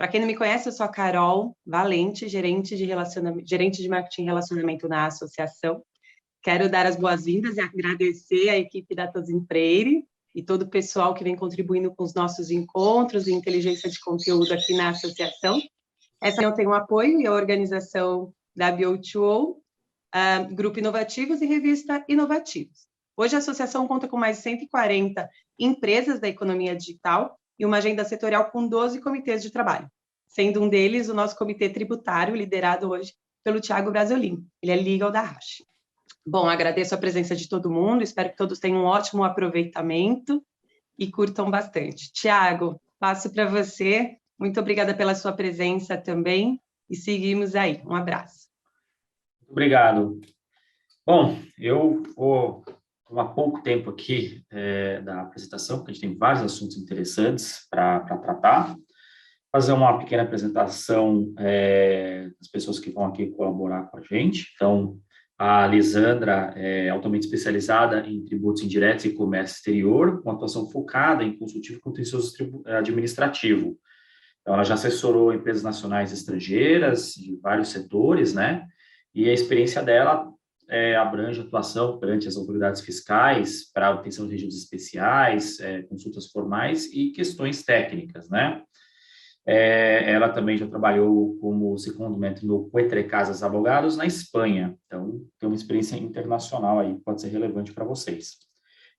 Para quem não me conhece, eu sou a Carol Valente, gerente de marketing e relacionamento na associação. Quero dar as boas-vindas e agradecer à equipe da Tosin Freire e todo o pessoal que vem contribuindo com os nossos encontros e inteligência de conteúdo aqui na associação. Essa eu tenho apoio e a organização da BO2O, Grupo Inovativos e Revista Inovativos. Hoje a associação conta com mais de 140 empresas da economia digital e uma agenda setorial com 12 comitês de trabalho, sendo um deles o nosso comitê tributário, liderado hoje pelo Thiago Brasolin. Ele é legal da Rache. Bom, agradeço a presença de todo mundo, espero que todos tenham um ótimo aproveitamento e curtam bastante. Thiago, passo para você. Muito obrigada pela sua presença também e seguimos aí. Um abraço. Obrigado. Bom, eu vou tomar pouco tempo aqui da apresentação, porque a gente tem vários assuntos interessantes para tratar. Fazer uma pequena apresentação das pessoas que vão aqui colaborar com a gente. Então, a Lisandra é altamente especializada em tributos indiretos e comércio exterior, com atuação focada em consultivo contencioso administrativo. Então, ela já assessorou empresas nacionais e estrangeiras de vários setores, né? E a experiência dela abrange atuação perante as autoridades fiscais para obtenção de regimes especiais, consultas formais e questões técnicas, né? Ela também já trabalhou como secondamento no Quatre Casas Advogados na Espanha, então tem uma experiência internacional aí que pode ser relevante para vocês.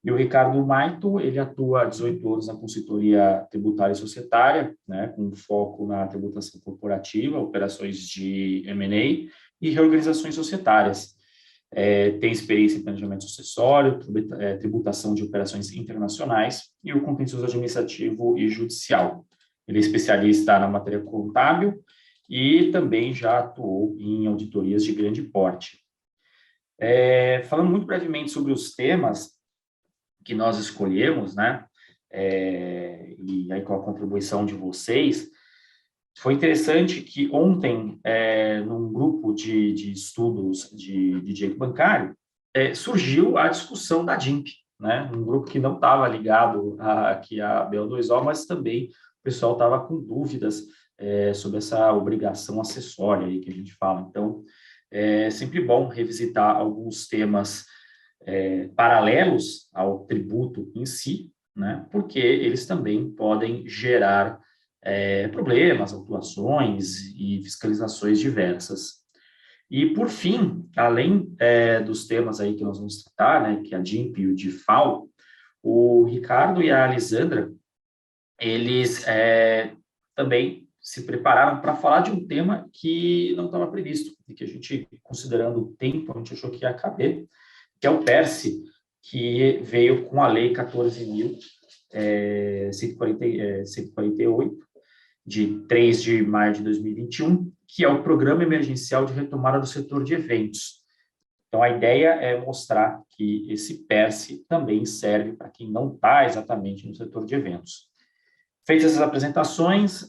E o Ricardo Maito, ele atua há 18 anos na consultoria tributária e societária, né, com foco na tributação corporativa, operações de M&A e reorganizações societárias. Tem experiência em planejamento sucessório, tributação de operações internacionais e o contencioso administrativo e judicial. Ele é especialista na matéria contábil e também já atuou em auditorias de grande porte. Falando muito brevemente sobre os temas que nós escolhemos, né, e aí com a contribuição de vocês, foi interessante que ontem, num grupo de estudos de direito bancário, surgiu a discussão da DIMP, né, um grupo que não estava ligado aqui à BO2O, mas também o pessoal estava com dúvidas sobre essa obrigação acessória aí que a gente fala. Então, é sempre bom revisitar alguns temas paralelos ao tributo em si, né, porque eles também podem gerar problemas, autuações e fiscalizações diversas. E, por fim, além dos temas aí que nós vamos tratar, né, que é a DIMP e o DIFAL, o Ricardo e a Alisandra, eles também se prepararam para falar de um tema que não estava previsto, e que a gente, considerando o tempo, a gente achou que ia caber, que é o PERSE, que veio com a Lei 14.148, de 3 de maio de 2021, que é o Programa Emergencial de Retomada do Setor de Eventos. Então, a ideia é mostrar que esse PERSE também serve para quem não está exatamente no setor de eventos. Feitas essas apresentações,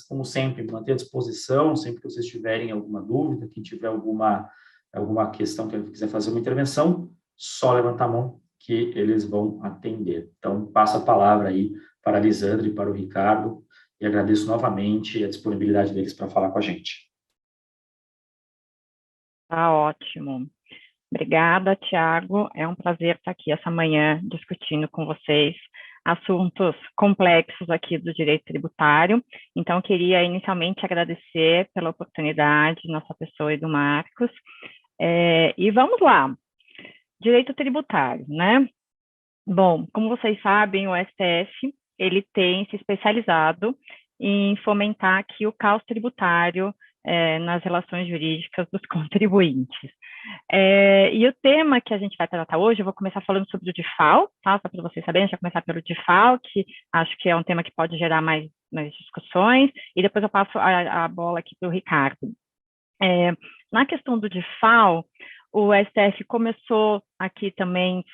como sempre, manter à disposição, sempre que vocês tiverem alguma dúvida, quem tiver alguma questão que quiser fazer uma intervenção, só levantar a mão que eles vão atender. Então, passo a palavra aí para a Lisandra e para o Ricardo, e agradeço novamente a disponibilidade deles para falar com a gente. Tá ótimo. Obrigada, Thiago. É um prazer estar aqui essa manhã discutindo com vocês assuntos complexos aqui do direito tributário. Então, queria inicialmente agradecer pela oportunidade, nossa pessoa e do Marcos. E vamos lá. Direito tributário, né? Bom, como vocês sabem, o STF, ele tem se especializado em fomentar aqui o caos tributário nas relações jurídicas dos contribuintes. E o tema que a gente vai tratar hoje, eu vou começar falando sobre o DIFAL, tá? Só para vocês saberem, a gente vai começar pelo DIFAL, que acho que é um tema que pode gerar mais discussões, e depois eu passo a bola aqui para o Ricardo. Na questão do DIFAL, o STF começou aqui também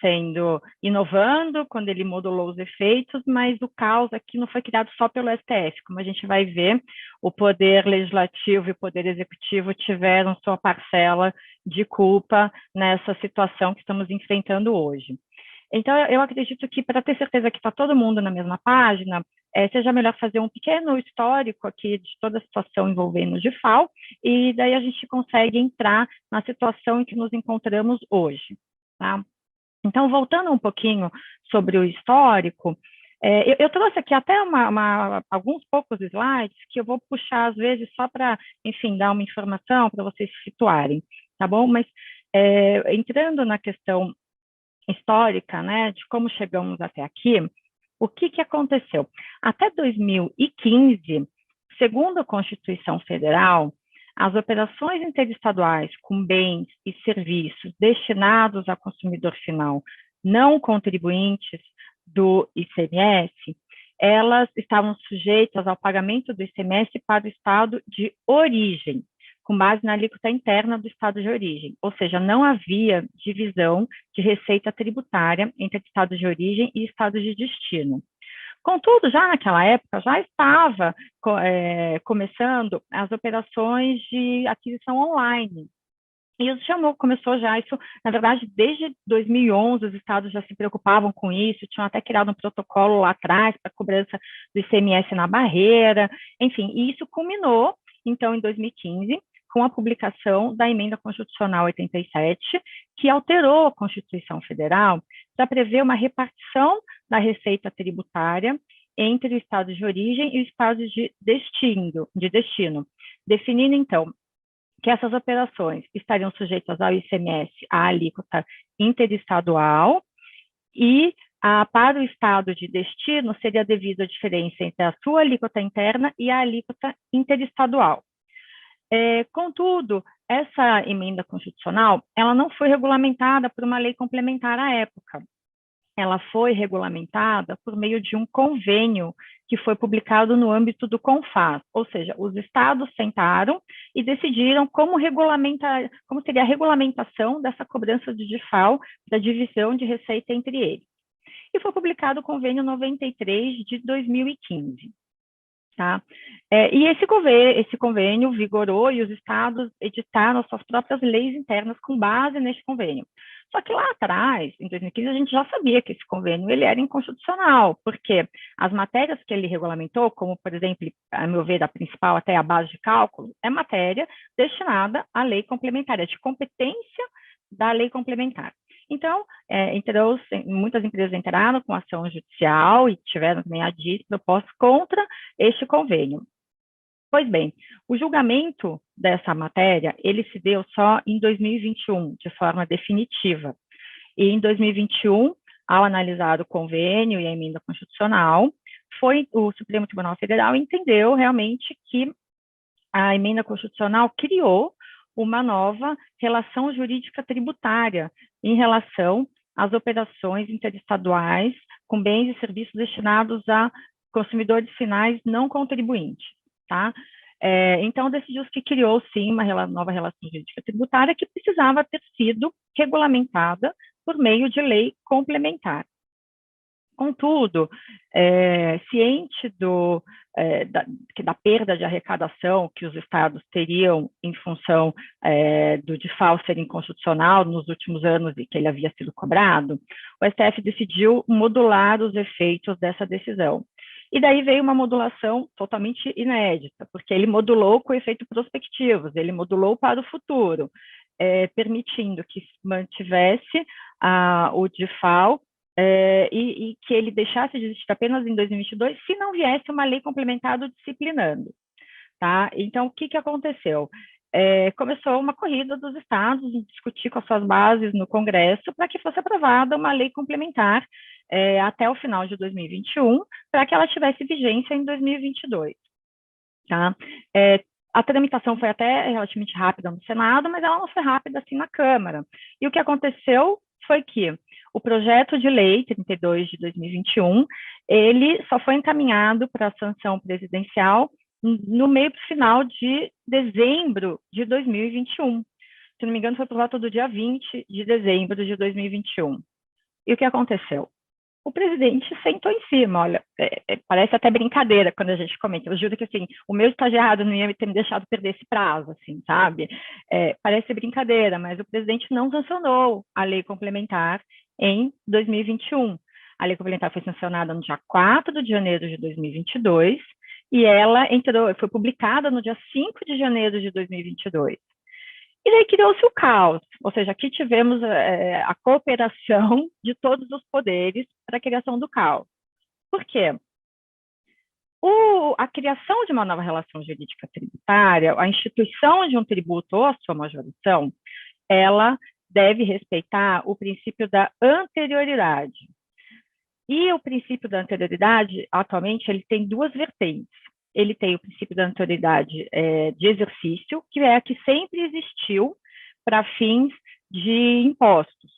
inovando, quando ele modulou os efeitos, mas o caos aqui não foi criado só pelo STF. Como a gente vai ver, o Poder Legislativo e o Poder Executivo tiveram sua parcela de culpa nessa situação que estamos enfrentando hoje. Então, eu acredito que, para ter certeza que está todo mundo na mesma página, seja melhor fazer um pequeno histórico aqui de toda a situação envolvendo o DIFAL, e daí a gente consegue entrar na situação em que nos encontramos hoje, tá? Então, voltando um pouquinho sobre o histórico, eu trouxe aqui até alguns poucos slides que eu vou puxar, às vezes, só para, enfim, dar uma informação para vocês se situarem, tá bom? Mas, entrando na questão histórica, né, de como chegamos até aqui, o que aconteceu? Até 2015, segundo a Constituição Federal, as operações interestaduais com bens e serviços destinados ao consumidor final não contribuintes do ICMS, elas estavam sujeitas ao pagamento do ICMS para o estado de origem, com base na alíquota interna do estado de origem, ou seja, não havia divisão de receita tributária entre estados de origem e estados de destino. Contudo, já naquela época, já estava começando as operações de aquisição online. E isso começou já, isso, na verdade, desde 2011, os estados já se preocupavam com isso, tinham até criado um protocolo lá atrás para cobrança do ICMS na barreira, enfim, e isso culminou, então, em 2015, com a publicação da Emenda Constitucional 87, que alterou a Constituição Federal para prever uma repartição da receita tributária entre o estado de origem e o estado de destino, definindo, então, que essas operações estariam sujeitas ao ICMS, à alíquota interestadual, e para o estado de destino seria devida a diferença entre a sua alíquota interna e a alíquota interestadual. Contudo, essa emenda constitucional, ela não foi regulamentada por uma lei complementar à época. Ela foi regulamentada por meio de um convênio que foi publicado no âmbito do CONFAS, ou seja, os estados sentaram e decidiram como seria a regulamentação dessa cobrança de DIFAL, da divisão de receita entre eles. E foi publicado o convênio 93 de 2015. Tá? E esse convênio vigorou e os estados editaram suas próprias leis internas com base nesse convênio. Só que lá atrás, em 2015, a gente já sabia que esse convênio ele era inconstitucional, porque as matérias que ele regulamentou, como, por exemplo, a meu ver, a principal até a base de cálculo, é matéria destinada à lei complementar, é de competência da lei complementar. Então, muitas empresas entraram com ação judicial e tiveram também a DIS proposta contra este convênio. Pois bem, o julgamento dessa matéria, ele se deu só em 2021, de forma definitiva. E em 2021, ao analisar o convênio e a emenda constitucional, o Supremo Tribunal Federal entendeu realmente que a emenda constitucional criou uma nova relação jurídica tributária em relação às operações interestaduais com bens e serviços destinados a consumidores finais não contribuintes, tá? Então, decidiu-se que criou, sim, uma nova relação jurídica tributária que precisava ter sido regulamentada por meio de lei complementar. Contudo, ciente da perda de arrecadação que os estados teriam em função do DIFAL ser inconstitucional nos últimos anos e que ele havia sido cobrado, o STF decidiu modular os efeitos dessa decisão. E daí veio uma modulação totalmente inédita, porque ele modulou com efeitos prospectivos, ele modulou para o futuro, permitindo que mantivesse o DIFAL e que ele deixasse de existir apenas em 2022, se não viesse uma lei complementar disciplinando. Tá? Então, o que aconteceu? Começou uma corrida dos estados em discutir com as suas bases no Congresso para que fosse aprovada uma lei complementar até o final de 2021, para que ela tivesse vigência em 2022. Tá? A tramitação foi até relativamente rápida no Senado, mas ela não foi rápida assim na Câmara. E o que aconteceu foi que o projeto de lei 32 de 2021, ele só foi encaminhado para a sanção presidencial no meio final de dezembro de 2021. Se não me engano, foi por volta do dia 20 de dezembro de 2021. E o que aconteceu? O presidente sentou em cima, olha, parece até brincadeira quando a gente comenta, eu juro que, assim, o meu estagiário não ia ter me deixado perder esse prazo, assim, sabe? Parece brincadeira, mas o presidente não sancionou a lei complementar em 2021. A lei complementar foi sancionada no dia 4 de janeiro de 2022 e ela foi publicada no dia 5 de janeiro de 2022. E daí criou-se o caos, ou seja, aqui tivemos a cooperação de todos os poderes para a criação do caos. Por quê? A criação de uma nova relação jurídica tributária, a instituição de um tributo ou a sua majoração, ela deve respeitar o princípio da anterioridade. E o princípio da anterioridade, atualmente, ele tem duas vertentes. Ele tem o princípio da anterioridade de exercício, que é a que sempre existiu para fins de impostos.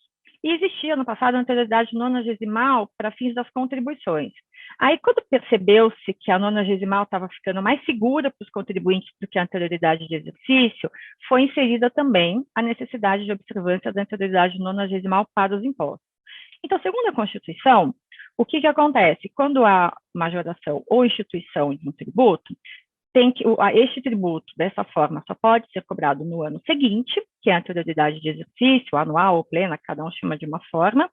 E existia no passado a anterioridade nonagesimal para fins das contribuições. Aí, quando percebeu-se que a nonagesimal estava ficando mais segura para os contribuintes do que a anterioridade de exercício, foi inserida também a necessidade de observância da anterioridade nonagesimal para os impostos. Então, segundo a Constituição, o que acontece? Quando há majoração ou instituição de um tributo, este tributo, dessa forma, só pode ser cobrado no ano seguinte, que é a anterioridade de exercício, anual ou plena, cada um chama de uma forma,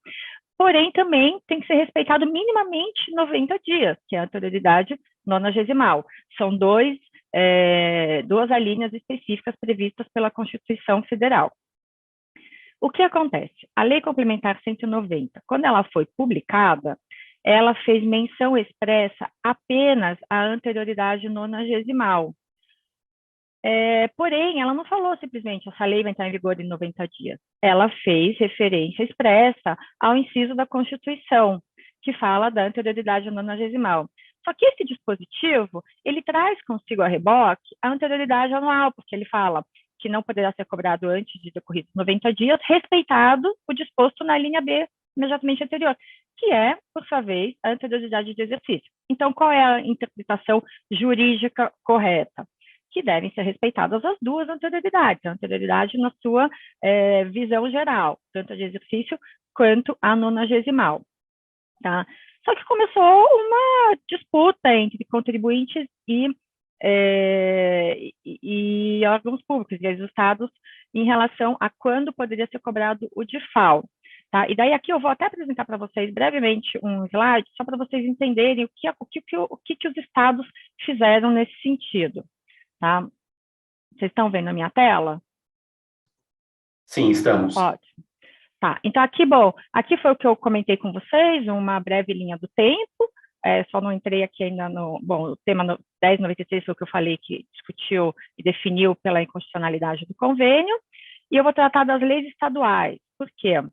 porém também tem que ser respeitado minimamente 90 dias, que é a anterioridade nonagesimal. São duas alíneas específicas previstas pela Constituição Federal. O que acontece? A Lei Complementar 190, quando ela foi publicada, ela fez menção expressa apenas à anterioridade nonagesimal. Porém, ela não falou simplesmente, essa lei vai entrar em vigor em 90 dias. Ela fez referência expressa ao inciso da Constituição, que fala da anterioridade nonagesimal. Só que esse dispositivo, ele traz consigo a reboque a anterioridade anual, porque ele fala que não poderá ser cobrado antes de decorridos 90 dias, respeitado o disposto na linha B, imediatamente anterior, que é, por sua vez, a anterioridade de exercício. Então, qual é a interpretação jurídica correta? Que devem ser respeitadas as duas anterioridades, a anterioridade na sua visão geral, tanto a de exercício quanto a nonagesimal. Tá? Só que começou uma disputa entre contribuintes e órgãos públicos, e os estados, em relação a quando poderia ser cobrado o DIFAL. Tá? E daí aqui eu vou até apresentar para vocês brevemente um slide, só para vocês entenderem o que os estados fizeram nesse sentido. Tá? Vocês estão vendo a minha tela? Sim, estamos. Ótimo. Tá, então aqui foi o que eu comentei com vocês, uma breve linha do tempo, só não entrei aqui ainda o tema 1096 foi o que eu falei, que discutiu e definiu pela inconstitucionalidade do convênio, e eu vou tratar das leis estaduais. Por quê? O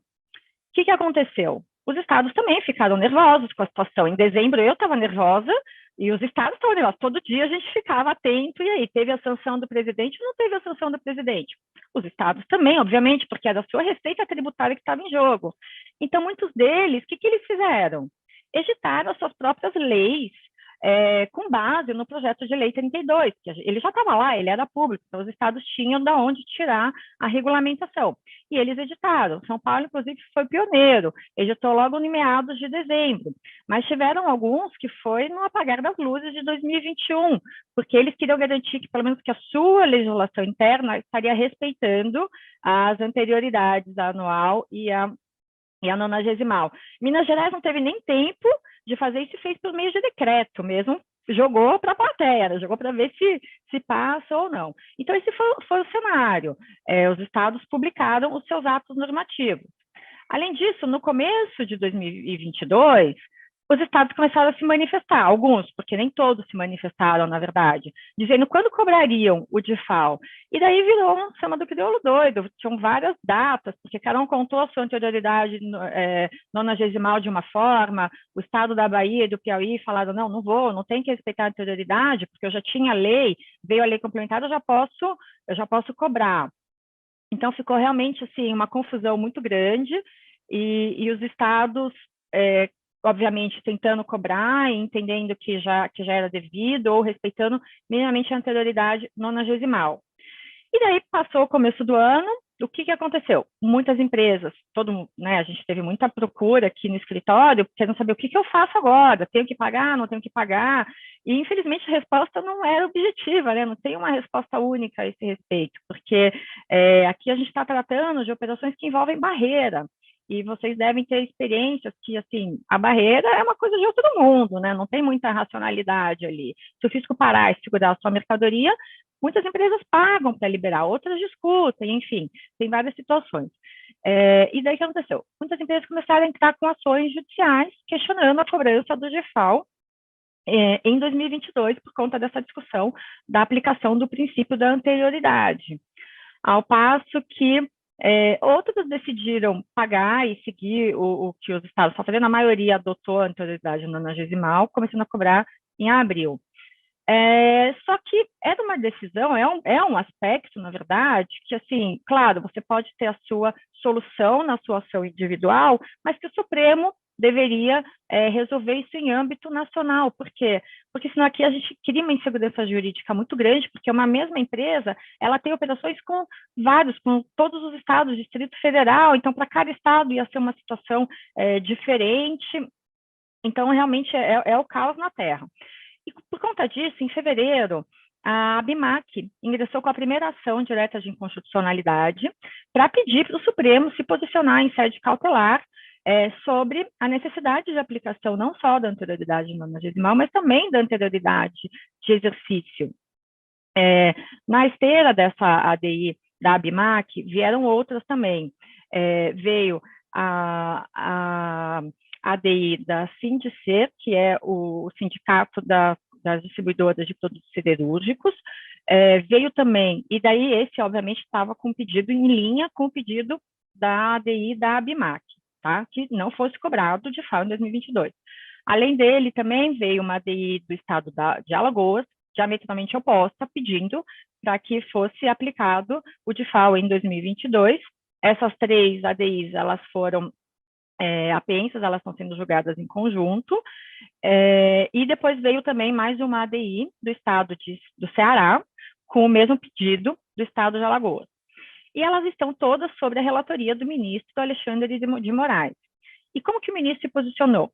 que aconteceu? Os estados também ficaram nervosos com a situação. Em dezembro eu estava nervosa, e os estados estavam nervosos. Todo dia a gente ficava atento, e aí, teve a sanção do presidente ou não teve a sanção do presidente? Os estados também, obviamente, porque era a sua receita tributária que estava em jogo. Então, muitos deles, o que eles fizeram? Editaram as suas próprias leis, com base no projeto de lei 32, que ele já estava lá, ele era público, então os estados tinham de onde tirar a regulamentação. E eles editaram. São Paulo, inclusive, foi pioneiro, editou logo em meados de dezembro. Mas tiveram alguns que foi no apagar das luzes de 2021, porque eles queriam garantir que, pelo menos, que a sua legislação interna estaria respeitando as anterioridades da anual e a nonagesimal. Minas Gerais não teve nem tempo de fazer isso e fez por meio de decreto mesmo, jogou para a plateia, jogou para ver se passa ou não. Então, esse foi o cenário. Os estados publicaram os seus atos normativos. Além disso, no começo de 2022, os estados começaram a se manifestar, alguns, porque nem todos se manifestaram, na verdade, dizendo quando cobrariam o DIFAL. E daí virou um samba do crioulo doido, tinham várias datas, porque cada um contou a sua anterioridade nonagesimal de uma forma, o estado da Bahia e do Piauí falaram, não tem que respeitar a anterioridade, porque eu já tinha lei, veio a lei complementar, eu já posso cobrar. Então, ficou realmente assim, uma confusão muito grande, e os estados obviamente, tentando cobrar e entendendo que já era devido ou respeitando minimamente a anterioridade nonagesimal. E daí passou o começo do ano, o que aconteceu? Muitas empresas, a gente teve muita procura aqui no escritório, querendo saber o que eu faço agora, tenho que pagar, não tenho que pagar, e infelizmente a resposta não era objetiva, não tem uma resposta única a esse respeito, porque aqui a gente está tratando de operações que envolvem barreira, e vocês devem ter experiências que, assim, a barreira é uma coisa de outro mundo, né? Não tem muita racionalidade ali. Se o fisco parar e segurar a sua mercadoria, muitas empresas pagam para liberar, outras discutem, enfim, tem várias situações. E daí o que aconteceu? Muitas empresas começaram a entrar com ações judiciais questionando a cobrança do GFAO em 2022 por conta dessa discussão da aplicação do princípio da anterioridade. Ao passo que outros decidiram pagar e seguir o que os estados estão fazendo, a maioria adotou a anterioridade nonagesimal, começando a cobrar em abril. Só que era uma decisão, é um aspecto, na verdade, que, assim, claro, você pode ter a sua solução na sua ação individual, mas que o Supremo deveria resolver isso em âmbito nacional. Por quê? Porque senão aqui a gente cria uma insegurança jurídica muito grande, porque uma mesma empresa, ela tem operações com todos os estados, Distrito Federal, então para cada estado ia ser uma situação diferente, então realmente é o caos na terra. E por conta disso, em fevereiro, a ABIMAQ ingressou com a primeira ação direta de inconstitucionalidade para pedir para o Supremo se posicionar em sede cautelar sobre a necessidade de aplicação não só da anterioridade nonagesimal, mas também da anterioridade de exercício. Na esteira dessa ADI da ABIMAQ, vieram outras também. Veio a ADI da Sindicer, que é o sindicato das distribuidoras de produtos siderúrgicos, veio também, e daí esse, obviamente, estava com o pedido em linha com o pedido da ADI da ABIMAQ, tá? Que não fosse cobrado de FAO em 2022. Além dele, também veio uma ADI do estado de Alagoas, diametralmente oposta, pedindo para que fosse aplicado o de FAO em 2022. Essas 3 ADIs, elas foram apenas, elas estão sendo julgadas em conjunto, e depois veio também mais uma ADI do estado do Ceará, com o mesmo pedido do estado de Alagoas. E elas estão todas sobre a relatoria do ministro Alexandre de Moraes. E como que o ministro se posicionou?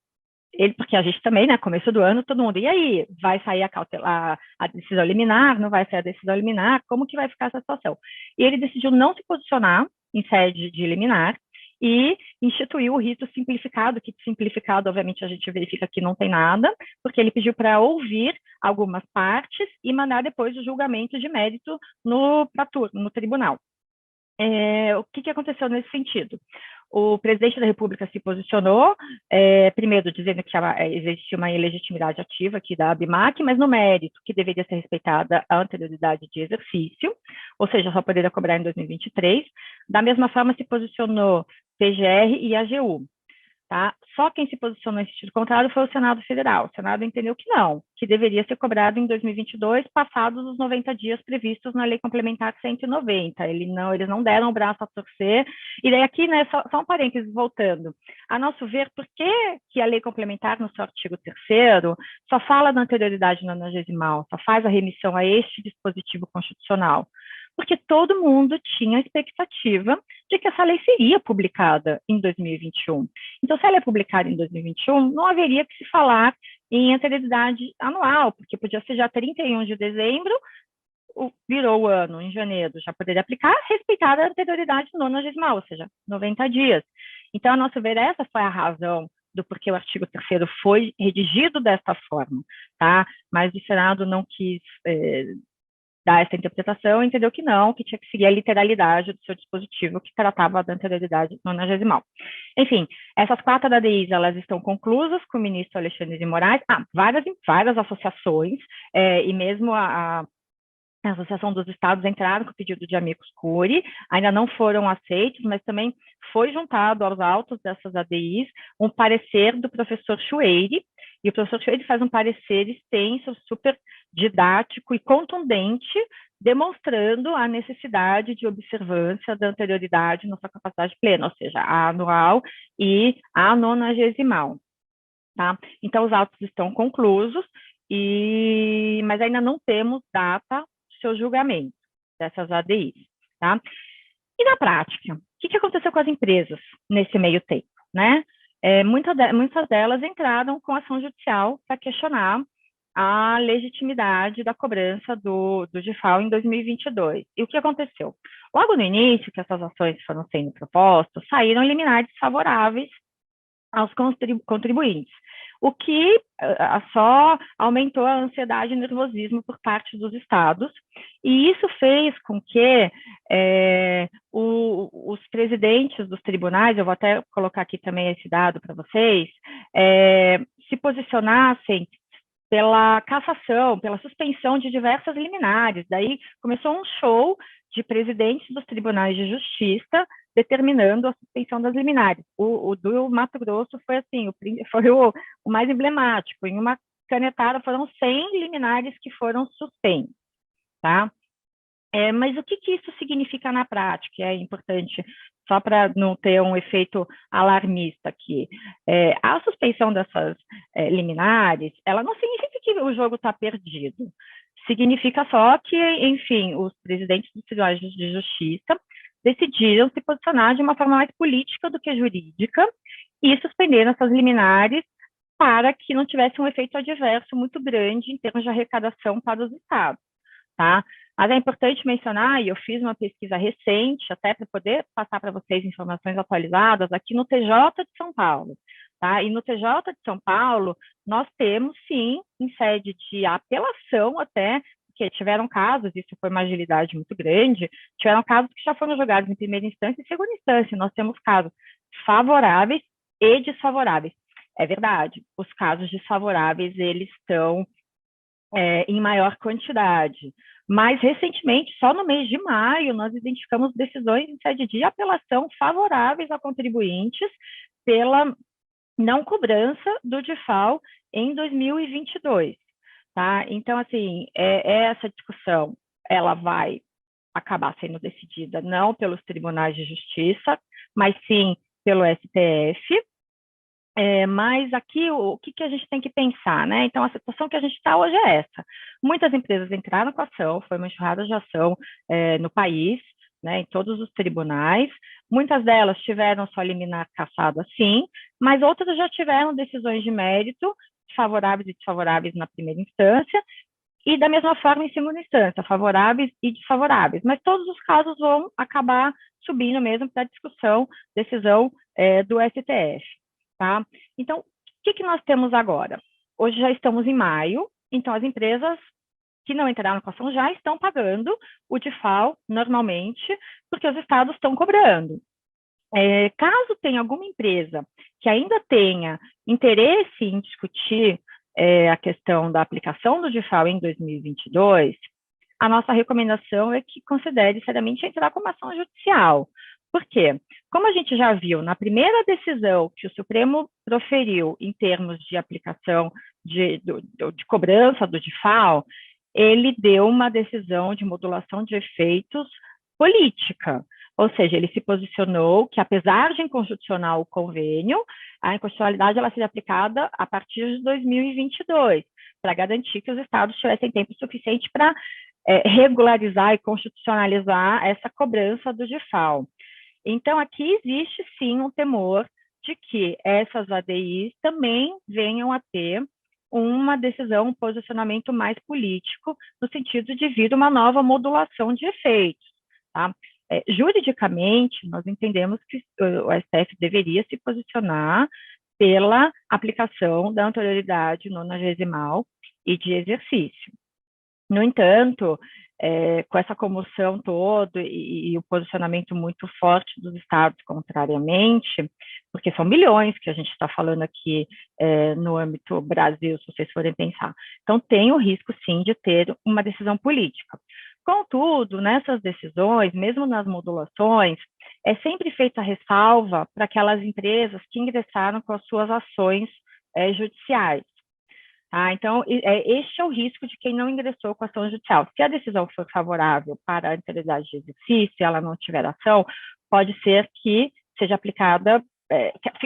Porque a gente também, né, começo do ano, todo mundo, e aí, vai sair a decisão liminar, não vai sair a decisão liminar, como que vai ficar essa situação? E ele decidiu não se posicionar em sede de liminar, e instituiu o rito simplificado, que simplificado, obviamente, a gente verifica que não tem nada, porque ele pediu para ouvir algumas partes e mandar depois o julgamento de mérito no tribunal. O que aconteceu nesse sentido? O presidente da República se posicionou, primeiro dizendo que existe uma ilegitimidade ativa aqui da ABIMAQ, mas no mérito que deveria ser respeitada a anterioridade de exercício, ou seja, só poderia cobrar em 2023. Da mesma forma se posicionou PGR e AGU. Tá? Só quem se posicionou em sentido contrário foi o Senado Federal. O Senado entendeu que não, que deveria ser cobrado em 2022, passados os 90 dias previstos na Lei Complementar 190. Eles não deram o braço a torcer. E daí aqui, né, só um parênteses voltando. A nosso ver, por que a Lei Complementar, no seu artigo 3º, só fala da anterioridade nonagesimal, só faz a remissão a este dispositivo constitucional? Porque todo mundo tinha a expectativa de que essa lei seria publicada em 2021. Então, se ela é publicada em 2021, não haveria que se falar em anterioridade anual, porque podia ser já 31 de dezembro, virou o ano, em janeiro, já poderia aplicar, respeitar a anterioridade nonagesimal, ou seja, 90 dias. Então, a nosso ver, essa foi a razão do porquê o artigo 3º foi redigido desta forma, tá? Mas o Senado não quis dar essa interpretação, entendeu que não, que tinha que seguir a literalidade do seu dispositivo que tratava da anterioridade nonagesimal. Enfim, essas 4 ADIs, elas estão conclusas com o ministro Alexandre de Moraes, várias associações, e mesmo a Associação dos Estados entraram com o pedido de amicus curiae, ainda não foram aceitos, mas também foi juntado aos autos dessas ADIs um parecer do professor Chueire, e o professor Chueire faz um parecer extenso, super didático e contundente, demonstrando a necessidade de observância da anterioridade na sua capacidade plena, ou seja, a anual e a nonagesimal. Tá? Então, os autos estão conclusos, mas ainda não temos data do seu julgamento dessas ADIs. Tá? E na prática, o que aconteceu com as empresas nesse meio tempo? Né? Muitas delas entraram com ação judicial para questionar a legitimidade da cobrança do DIFAL em 2022. E o que aconteceu? Logo no início, que essas ações foram sendo propostas, saíram liminares favoráveis aos contribuintes, o que só aumentou a ansiedade e nervosismo por parte dos estados, e isso fez com que os presidentes dos tribunais, eu vou até colocar aqui também esse dado para vocês, se posicionassem pela cassação, pela suspensão de diversas liminares. Daí começou um show de presidentes dos tribunais de justiça determinando a suspensão das liminares. O do Mato Grosso foi assim, foi o mais emblemático. Em uma canetada foram 100 liminares que foram suspensas, tá? Mas o que isso significa na prática? É importante, só para não ter um efeito alarmista aqui. A suspensão dessas liminares, ela não significa que o jogo está perdido. Significa só que, enfim, os presidentes dos tribunais de justiça decidiram se posicionar de uma forma mais política do que jurídica e suspenderam essas liminares para que não tivesse um efeito adverso muito grande em termos de arrecadação para os estados, tá? Mas é importante mencionar, e eu fiz uma pesquisa recente, até para poder passar para vocês informações atualizadas, aqui no TJ de São Paulo, tá? E no TJ de São Paulo, nós temos, sim, em sede de apelação até, porque tiveram casos, isso foi uma agilidade muito grande, tiveram casos que já foram julgados em primeira instância e segunda instância, nós temos casos favoráveis e desfavoráveis. É verdade, os casos desfavoráveis, eles estão em maior quantidade. Mas, recentemente, só no mês de maio, nós identificamos decisões em sede de apelação favoráveis a contribuintes pela não cobrança do DIFAL em 2022. Tá? Então, assim, essa discussão, ela vai acabar sendo decidida não pelos tribunais de justiça, mas sim pelo STF. Mas aqui, o que a gente tem que pensar, né? Então, a situação que a gente está hoje é essa. Muitas empresas entraram com ação, foi uma enxurrada de ação no país, né, em todos os tribunais. Muitas delas tiveram sua liminar cassada, sim, mas outras já tiveram decisões de mérito, favoráveis e desfavoráveis na primeira instância, e da mesma forma em segunda instância, favoráveis e desfavoráveis. Mas todos os casos vão acabar subindo mesmo para a discussão, decisão do STF. Tá? Então, o que nós temos agora? Hoje já estamos em maio, então as empresas que não entraram com ação já estão pagando o DIFAL normalmente, porque os estados estão cobrando. Caso tenha alguma empresa que ainda tenha interesse em discutir a questão da aplicação do DIFAL em 2022, a nossa recomendação é que considere seriamente entrar com uma ação judicial. Por quê? Como a gente já viu na primeira decisão que o Supremo proferiu em termos de aplicação de cobrança do DIFAL, ele deu uma decisão de modulação de efeitos política, ou seja, ele se posicionou que, apesar de inconstitucional o convênio, a inconstitucionalidade ela seria aplicada a partir de 2022, para garantir que os estados tivessem tempo suficiente para regularizar e constitucionalizar essa cobrança do DIFAL. Então, aqui existe, sim, um temor de que essas ADIs também venham a ter uma decisão, um posicionamento mais político, no sentido de vir uma nova modulação de efeitos. Tá? Juridicamente, nós entendemos que o STF deveria se posicionar pela aplicação da anterioridade nonagesimal e de exercício. No entanto, com essa comoção toda e o posicionamento muito forte dos estados contrariamente, porque são milhões que a gente está falando aqui no âmbito Brasil, se vocês forem pensar. Então, tem o risco, sim, de ter uma decisão política. Contudo, nessas decisões, mesmo nas modulações, é sempre feita ressalva para aquelas empresas que ingressaram com as suas ações judiciais. Tá? Então, este é o risco de quem não ingressou com ação judicial. Se a decisão for favorável para a anterioridade de exercício, se ela não tiver ação, pode ser que seja aplicada,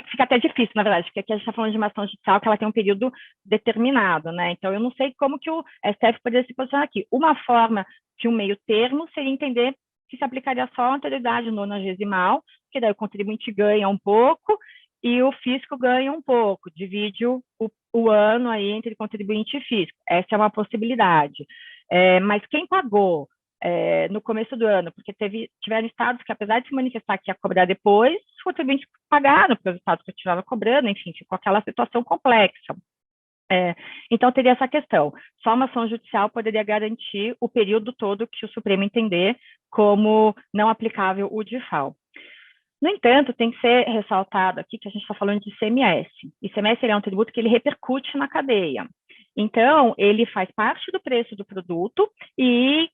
fica até difícil, na verdade, porque aqui a gente está falando de uma ação judicial que ela tem um período determinado, né? Então, eu não sei como que o STF poderia se posicionar aqui. Uma forma de um meio termo seria entender que se aplicaria só a anterioridade nonagesimal, que daí o contribuinte ganha um pouco, e o fisco ganha um pouco, divide o ano aí entre contribuinte e fisco. Essa é uma possibilidade. Mas quem pagou no começo do ano, porque tiveram estados que, apesar de se manifestar que ia cobrar depois, os contribuintes pagaram para os estados que continuaram cobrando, enfim, ficou aquela situação complexa. Então, teria essa questão. Só uma ação judicial poderia garantir o período todo que o Supremo entender como não aplicável o DIFAL. No entanto, tem que ser ressaltado aqui que a gente está falando de ICMS. ICMS ele é um tributo que ele repercute na cadeia. Então, ele faz parte do preço do produto e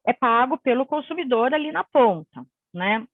é pago pelo consumidor ali na ponta, né?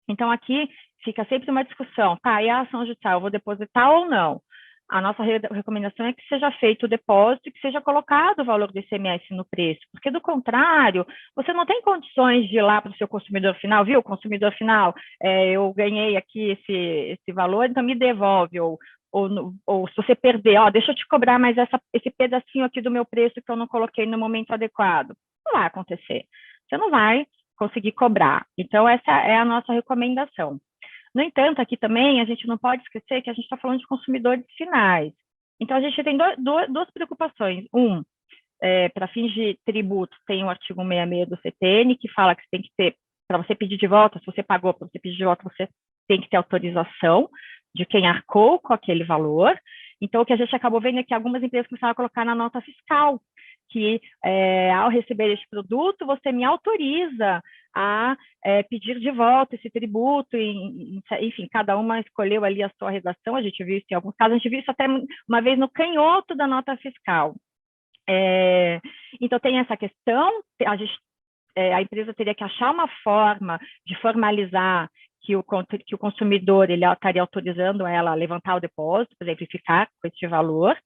Então, aqui fica sempre uma discussão, tá, e a ação judicial, eu vou depositar ou não? A nossa recomendação é que seja feito o depósito e que seja colocado o valor do ICMS no preço, porque, do contrário, você não tem condições de ir lá para o seu consumidor final, viu, consumidor final, eu ganhei aqui esse valor, então me devolve, ou se você perder, deixa eu te cobrar mais esse pedacinho aqui do meu preço que eu não coloquei no momento adequado. Não vai acontecer. Você não vai conseguir cobrar. Então, essa é a nossa recomendação. No entanto, aqui também, a gente não pode esquecer que a gente está falando de consumidores finais. Então, a gente tem duas preocupações. Para fins de tributo, tem o artigo 66 do CTN, que fala que você tem que ter, para você pedir de volta, se você pagou, para você pedir de volta, você tem que ter autorização de quem arcou com aquele valor. Então, o que a gente acabou vendo é que algumas empresas começaram a colocar na nota fiscal, que ao receber este produto, você me autoriza a pedir de volta esse tributo, enfim, cada uma escolheu ali a sua redação, a gente viu isso em alguns casos, a gente viu isso até uma vez no canhoto da nota fiscal. Então, tem essa questão, a empresa teria que achar uma forma de formalizar que o consumidor ele estaria autorizando ela a levantar o depósito, por exemplo, e ficar com esse valor.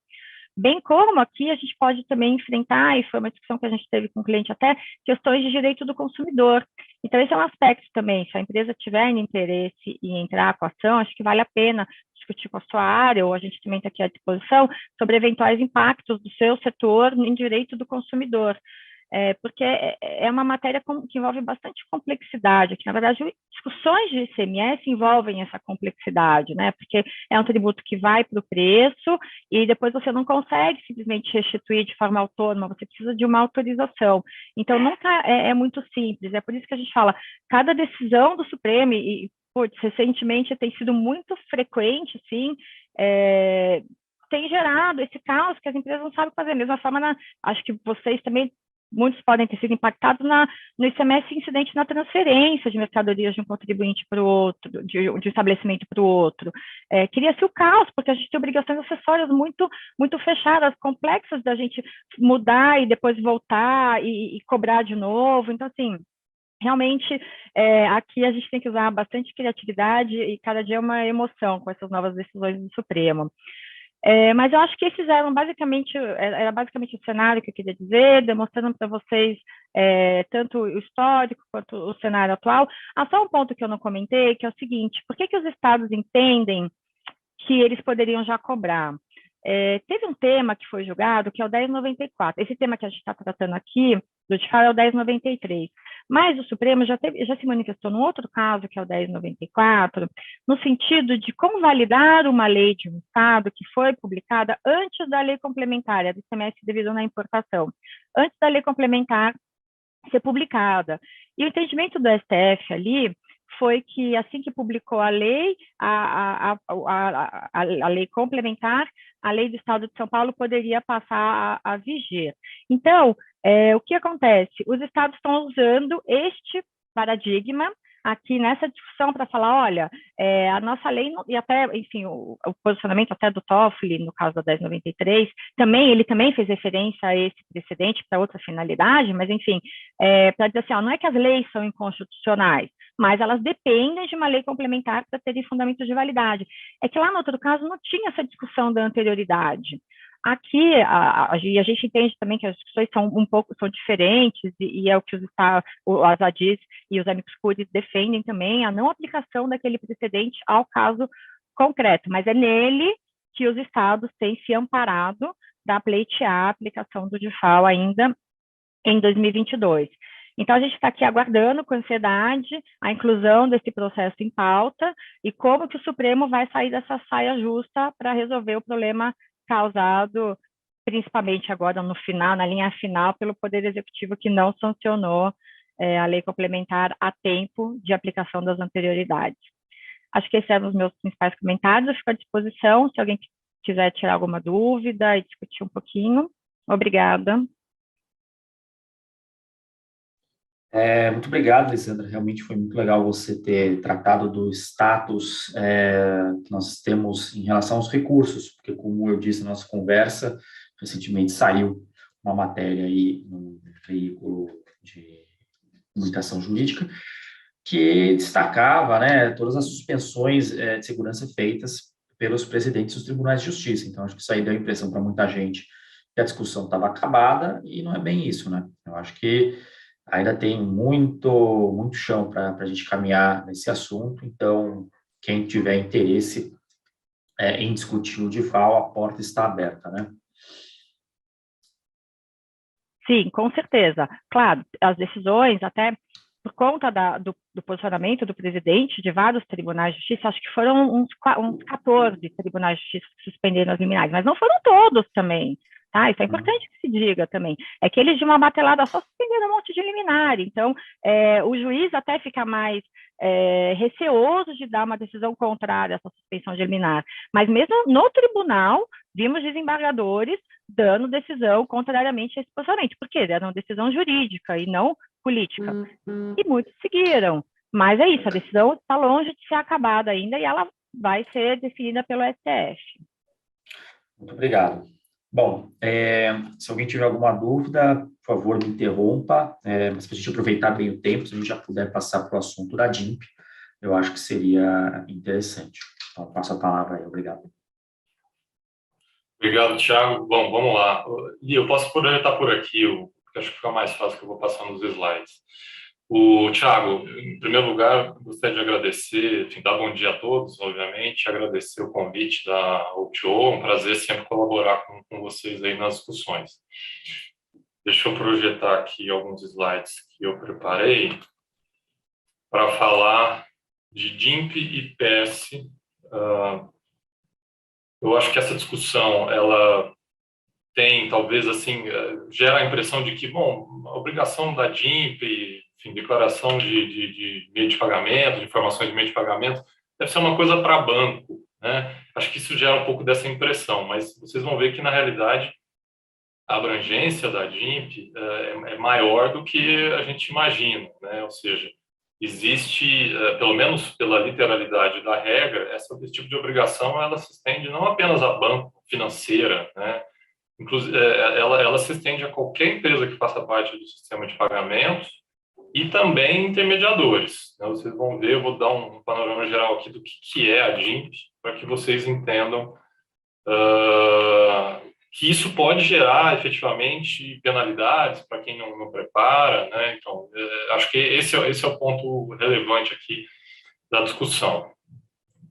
Bem como aqui a gente pode também enfrentar, e foi uma discussão que a gente teve com o cliente até, questões de direito do consumidor. Então, esse é um aspecto também, se a empresa tiver interesse em entrar com a ação, acho que vale a pena discutir com a sua área, ou a gente também está aqui à disposição, sobre eventuais impactos do seu setor em direito do consumidor. Porque é uma matéria que envolve bastante complexidade, que, na verdade, discussões de ICMS envolvem essa complexidade, né? Porque é um tributo que vai para o preço e depois você não consegue simplesmente restituir de forma autônoma, você precisa de uma autorização. Então, nunca é muito simples, é por isso que a gente fala, cada decisão do Supremo, e recentemente tem sido muito frequente, sim, tem gerado esse caos que as empresas não sabem fazer. Da mesma forma, acho que vocês também, muitos podem ter sido impactados no ICMS incidente na transferência de mercadorias de um contribuinte para o outro, de um estabelecimento para o outro. Cria-se o caos, porque a gente tem obrigações acessórias muito, muito fechadas, complexas da gente mudar e depois voltar e cobrar de novo. Então, assim, realmente, aqui a gente tem que usar bastante criatividade e cada dia é uma emoção com essas novas decisões do Supremo. Mas eu acho que esses era basicamente o cenário que eu queria dizer, demonstrando para vocês tanto o histórico quanto o cenário atual. Só um ponto que eu não comentei, que é o seguinte, por que os estados entendem que eles poderiam já cobrar? Teve um tema que foi julgado, que é o 1094. Esse tema que a gente está tratando aqui, do DIFAL, é o 1093. Mas o Supremo já se manifestou num outro caso, que é o 1094, no sentido de convalidar uma lei de um Estado que foi publicada antes da lei complementar, do ICMS devido na importação, antes da lei complementar ser publicada. E o entendimento do STF ali foi que, assim que publicou a lei, a lei complementar, a lei do Estado de São Paulo poderia passar a vigir. Então, o que acontece? Os estados estão usando este paradigma aqui nessa discussão para falar, olha, a nossa lei, e até, enfim, o posicionamento até do Toffoli, no caso da 1093, ele também fez referência a esse precedente para outra finalidade, mas, enfim, para dizer assim, não é que as leis são inconstitucionais, mas elas dependem de uma lei complementar para terem fundamento de validade. É que lá no outro caso não tinha essa discussão da anterioridade. Aqui, a gente entende também que as discussões são diferentes, e é o que as ADIs e os amicus curiae defendem também, a não aplicação daquele precedente ao caso concreto, mas é nele que os estados têm se amparado para pleitear a aplicação do DIFAL ainda em 2022. Então, a gente está aqui aguardando com ansiedade a inclusão desse processo em pauta e como que o Supremo vai sair dessa saia justa para resolver o problema causado, principalmente agora no final, na linha final, pelo Poder Executivo, que não sancionou a lei complementar a tempo de aplicação das anterioridades. Acho que esses eram os meus principais comentários. Eu fico à disposição, se alguém quiser tirar alguma dúvida e discutir um pouquinho. Obrigada. Muito obrigado, Alessandra. Realmente foi muito legal você ter tratado do status que nós temos em relação aos recursos, porque, como eu disse na nossa conversa, recentemente saiu uma matéria aí no veículo de comunicação jurídica que destacava, né, todas as suspensões de segurança feitas pelos presidentes dos tribunais de justiça. Então, acho que isso aí deu a impressão para muita gente que a discussão estava acabada, e não é bem isso, né? Eu acho que ainda tem muito chão para a gente caminhar nesse assunto. Então, quem tiver interesse em discutir o DIFAL, a porta está aberta, né? Sim, com certeza. Claro, as decisões, até por conta do posicionamento do presidente de vários tribunais de justiça, acho que foram uns 14 tribunais de justiça que suspenderam as liminares, mas não foram todos também. Tá? Isso é importante que se diga também. É que eles, de uma batelada só, suspenderam um monte de liminar. Então, o juiz até fica mais receoso de dar uma decisão contrária a essa suspensão de liminar. Mas mesmo no tribunal, vimos desembargadores dando decisão contrariamente a esse posicionamento, porque era uma decisão jurídica e não política. E muitos seguiram. Mas é isso, a decisão está longe de ser acabada ainda e ela vai ser definida pelo STF. Muito obrigado. Bom, se alguém tiver alguma dúvida, por favor, me interrompa, mas para a gente aproveitar bem o tempo, se a gente já puder passar para o assunto da DIMP, eu acho que seria interessante. Então, passo a palavra aí, obrigado. Obrigado, Thiago. Bom, vamos lá. E eu posso projetar por aqui, porque acho que fica mais fácil que eu vou passar nos slides. Thiago, em primeiro lugar, gostaria de agradecer, enfim, dar bom dia a todos, obviamente, agradecer o convite da OPTIO, é um prazer sempre colaborar com vocês aí nas discussões. Deixa eu projetar aqui alguns slides que eu preparei para falar de DIMP e PS. Eu acho que essa discussão, ela tem, talvez, assim, gera a impressão de que, bom, a obrigação da DIMP, enfim, declaração de meio de pagamento, de informações de meio de pagamento, deve ser uma coisa para banco, né? Acho que isso gera um pouco dessa impressão, mas vocês vão ver que, na realidade, a abrangência da DIMP é maior do que a gente imagina, né? Ou seja, existe, pelo menos pela literalidade da regra, esse tipo de obrigação ela se estende não apenas a banco, financeira, né? Inclusive, ela se estende a qualquer empresa que faça parte do sistema de pagamentos e também intermediadores. Né? Vocês vão ver, eu vou dar um panorama geral aqui do que é a DIMP, para que vocês entendam que isso pode gerar efetivamente penalidades para quem não prepara, né? Então, acho que esse é o ponto relevante aqui da discussão.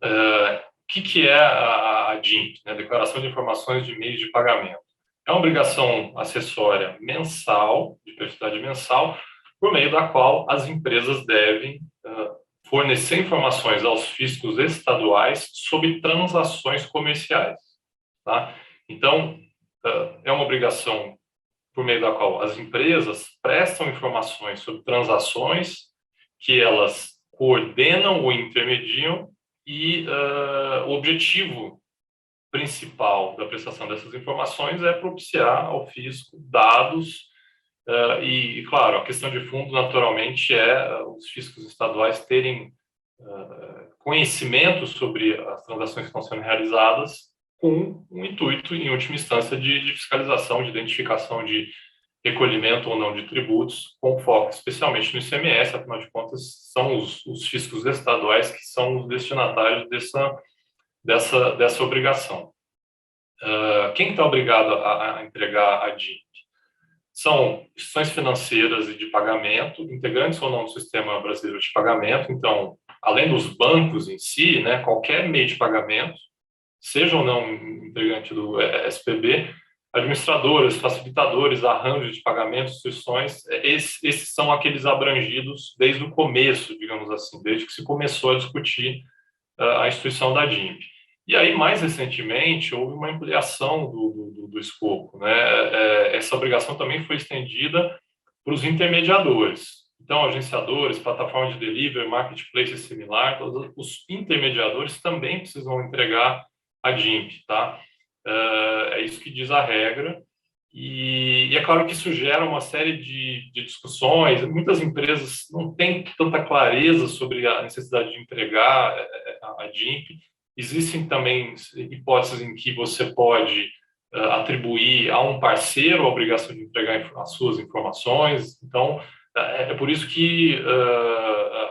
O que é a DIMP, né? Declaração de Informações de Meios de Pagamento? É uma obrigação acessória mensal, de periodicidade mensal, por meio da qual as empresas devem fornecer informações aos fiscos estaduais sobre transações comerciais. Tá? Então, é uma obrigação por meio da qual as empresas prestam informações sobre transações que elas coordenam ou intermediam e o objetivo principal da prestação dessas informações é propiciar ao fisco dados e, claro, a questão de fundo, naturalmente, é os fiscos estaduais terem conhecimento sobre as transações que estão sendo realizadas com um intuito, em última instância, de fiscalização, de identificação de recolhimento ou não de tributos, com foco especialmente no ICMS, afinal de contas, são os fiscos estaduais que são os destinatários dessa obrigação. Quem está obrigado a entregar a DIMP? São instituições financeiras e de pagamento, integrantes ou não do Sistema Brasileiro de Pagamento. Então, além dos bancos em si, né, qualquer meio de pagamento, seja ou não integrante do SPB, administradoras, facilitadores, arranjos de pagamentos, instituições, esses são aqueles abrangidos desde o começo, digamos assim, desde que se começou a discutir a instituição da DINP. E aí, mais recentemente, houve uma ampliação do escopo, né? Essa obrigação também foi estendida para os intermediadores. Então, agenciadores, plataformas de delivery, marketplace similar, todos os intermediadores também precisam entregar a DINP, tá? É isso que diz a regra. E é claro que isso gera uma série de discussões. Muitas empresas não têm tanta clareza sobre a necessidade de entregar a DINP. Existem também hipóteses em que você pode atribuir a um parceiro a obrigação de entregar as suas informações. Então, é por isso que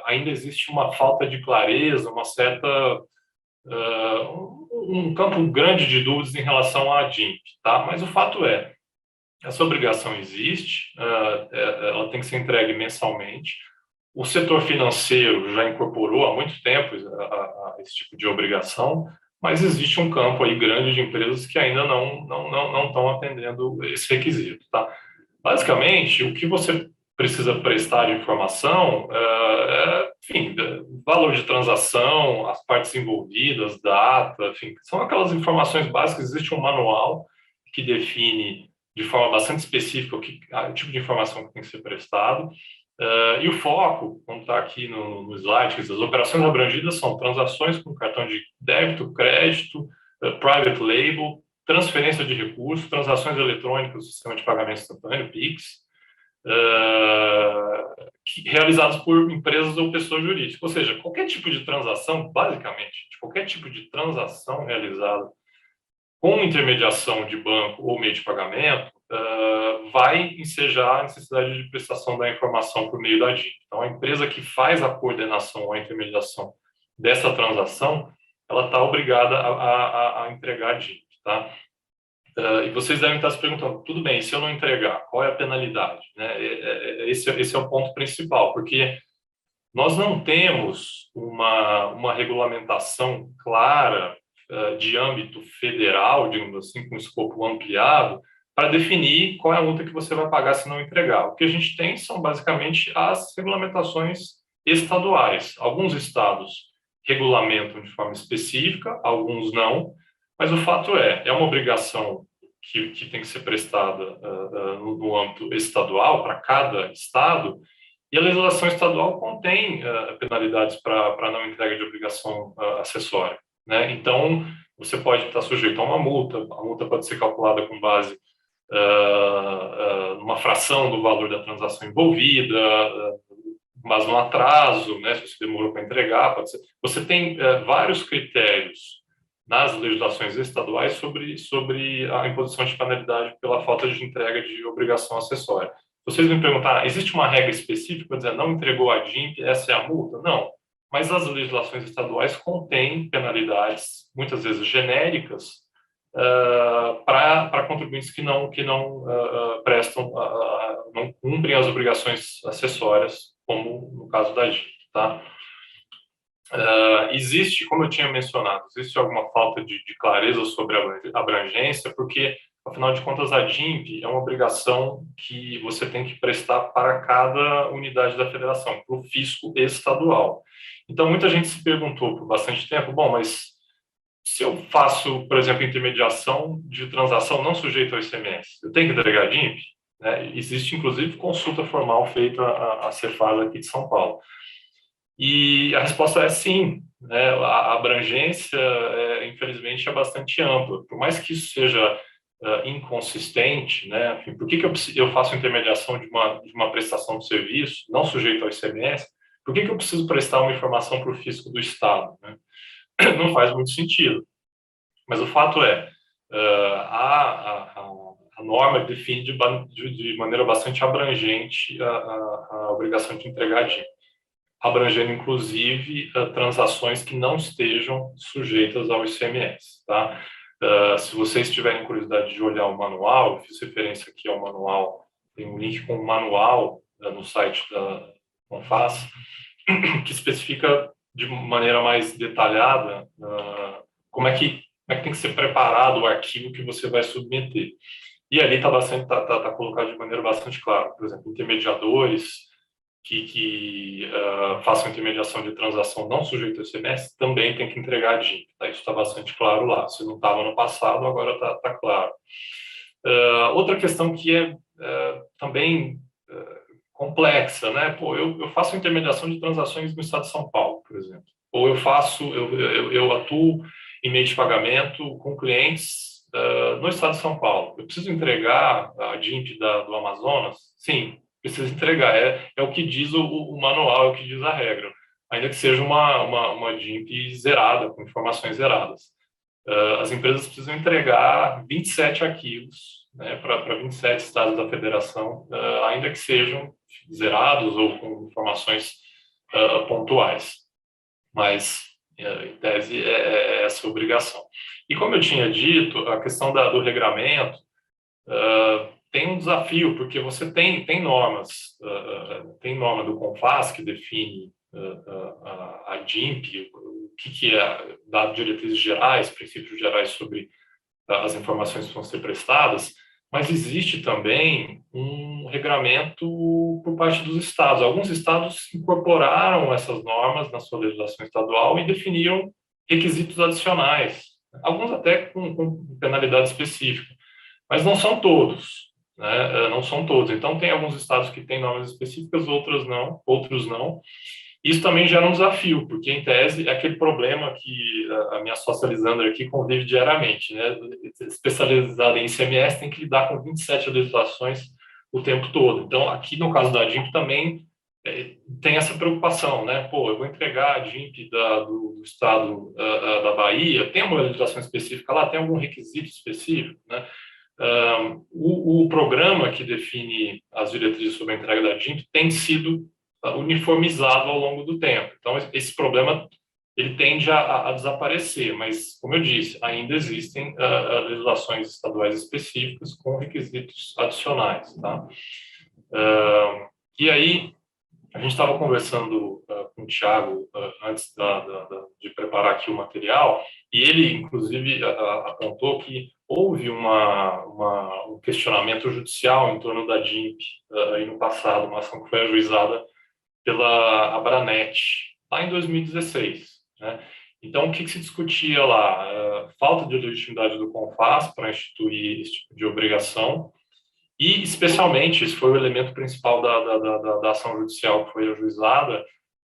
ainda existe uma falta de clareza, uma certa um campo grande de dúvidas em relação à DINP, tá? Mas o fato é, essa obrigação existe, ela tem que ser entregue mensalmente. O setor financeiro já incorporou há muito tempo esse tipo de obrigação, mas existe um campo aí grande de empresas que ainda não estão atendendo esse requisito, tá? Basicamente, o que você precisa prestar de informação, enfim, valor de transação, as partes envolvidas, data, enfim, são aquelas informações básicas. Existe um manual que define de forma bastante específica o tipo de informação que tem que ser prestado. E o foco, como está aqui no slide, as operações abrangidas são transações com cartão de débito, crédito, private label, transferência de recursos, transações eletrônicas, sistema de pagamento instantâneo, PIX, realizados por empresas ou pessoas jurídicas. Ou seja, qualquer tipo de transação, basicamente, qualquer tipo de transação realizada com intermediação de banco ou meio de pagamento, vai ensejar a necessidade de prestação da informação por meio da DINP. Então, a empresa que faz a coordenação ou a intermediação dessa transação, ela está obrigada a entregar a DINP, tá? E vocês devem estar se perguntando, tudo bem, e se eu não entregar, qual é a penalidade? Né? Esse é o ponto principal, porque nós não temos uma regulamentação clara de âmbito federal, digamos assim, com escopo ampliado, para definir qual é a multa que você vai pagar se não entregar. O que a gente tem são, basicamente, as regulamentações estaduais. Alguns estados regulamentam de forma específica, alguns não, mas o fato é uma obrigação que tem que ser prestada no âmbito estadual, para cada estado, e a legislação estadual contém penalidades para não entrega de obrigação acessória, né? Então, você pode estar sujeito a multa pode ser calculada com base numa fração do valor da transação envolvida, mas no atraso, né, se você demorou para entregar, pode ser. Você tem vários critérios nas legislações estaduais sobre a imposição de penalidade pela falta de entrega de obrigação acessória. Vocês me perguntaram, existe uma regra específica para dizer não entregou a DINP, essa é a multa? Não, mas as legislações estaduais contêm penalidades, muitas vezes genéricas, para contribuintes que não prestam, não cumprem as obrigações acessórias, como no caso da DINP, tá? Existe, como eu tinha mencionado, existe alguma falta de clareza sobre a abrangência, porque, afinal de contas, a DINP é uma obrigação que você tem que prestar para cada unidade da federação, para o fisco estadual. Então, muita gente se perguntou por bastante tempo, bom, mas se eu faço, por exemplo, intermediação de transação não sujeita ao ICMS, eu tenho que entregar a DINP? Né? Existe, inclusive, consulta formal feita a Cefaz aqui de São Paulo. E a resposta é sim, né? A abrangência, infelizmente, é bastante ampla. Por mais que isso seja inconsistente, né? Enfim, por que eu faço intermediação de uma prestação de serviço não sujeito ao ICMS? Por que eu preciso prestar uma informação para o fisco do Estado? Né? Não faz muito sentido. Mas o fato é, a norma define de maneira bastante abrangente a obrigação de entregar a DINP, abrangendo, inclusive, transações que não estejam sujeitas ao ICMS, tá? Se vocês tiverem curiosidade de olhar o manual, eu fiz referência aqui ao manual, tem um link com o manual no site da Confas, que especifica de maneira mais detalhada como é que tem que ser preparado o arquivo que você vai submeter. E ali está colocado de maneira bastante clara, por exemplo, intermediadores que façam intermediação de transação não sujeita ao ICMS também tem que entregar a DIMP. Tá? Isso está bastante claro lá. Se não estava no passado, agora está claro. Outra questão que é também complexa, né? Pô, eu faço intermediação de transações no estado de São Paulo, por exemplo. Ou eu atuo em meio de pagamento com clientes no estado de São Paulo. Eu preciso entregar a DIMP do Amazonas? Sim, preciso entregar. É o que diz o manual, é o que diz a regra. Ainda que seja uma DIMP zerada, com informações zeradas. As empresas precisam entregar 27 arquivos, né, para 27 estados da federação, ainda que sejam zerados ou com informações pontuais. Mas, em tese, é essa obrigação. E como eu tinha dito, a questão do regramento tem um desafio, porque você tem normas, tem norma do CONFAS que define a DIMP, o que é dado diretrizes gerais, princípios gerais sobre as informações que vão ser prestadas, mas existe também um regramento por parte dos estados. Alguns estados incorporaram essas normas na sua legislação estadual e definiram requisitos adicionais, alguns até com penalidade específica, mas não são todos. Né? Não são todos. Então, tem alguns estados que têm normas específicas, outros não. Isso também gera um desafio, porque, em tese, é aquele problema que a minha sócia Lisandra aqui convive diariamente. Né? Especializada em ICMS, tem que lidar com 27 legislações o tempo todo. Então, aqui, no caso da DIMP, também tem essa preocupação. Né? Pô, eu vou entregar a DIMP do estado da Bahia, tem uma legislação específica lá, tem algum requisito específico, né? O programa que define as diretrizes sobre a entrega da DIMP tem sido uniformizado ao longo do tempo. Então, esse problema ele tende a desaparecer, mas, como eu disse, ainda existem legislações estaduais específicas com requisitos adicionais. Tá? E aí, a gente estava conversando com o Thiago antes de preparar aqui o material, e ele, inclusive, apontou que houve um questionamento judicial em torno da DIMP aí no passado, uma ação que foi ajuizada pela Abranet, lá em 2016. Né? Então, o que se discutia lá? Falta de legitimidade do CONFAS para instituir esse tipo de obrigação, e, especialmente, esse foi o elemento principal da ação judicial que foi ajuizada,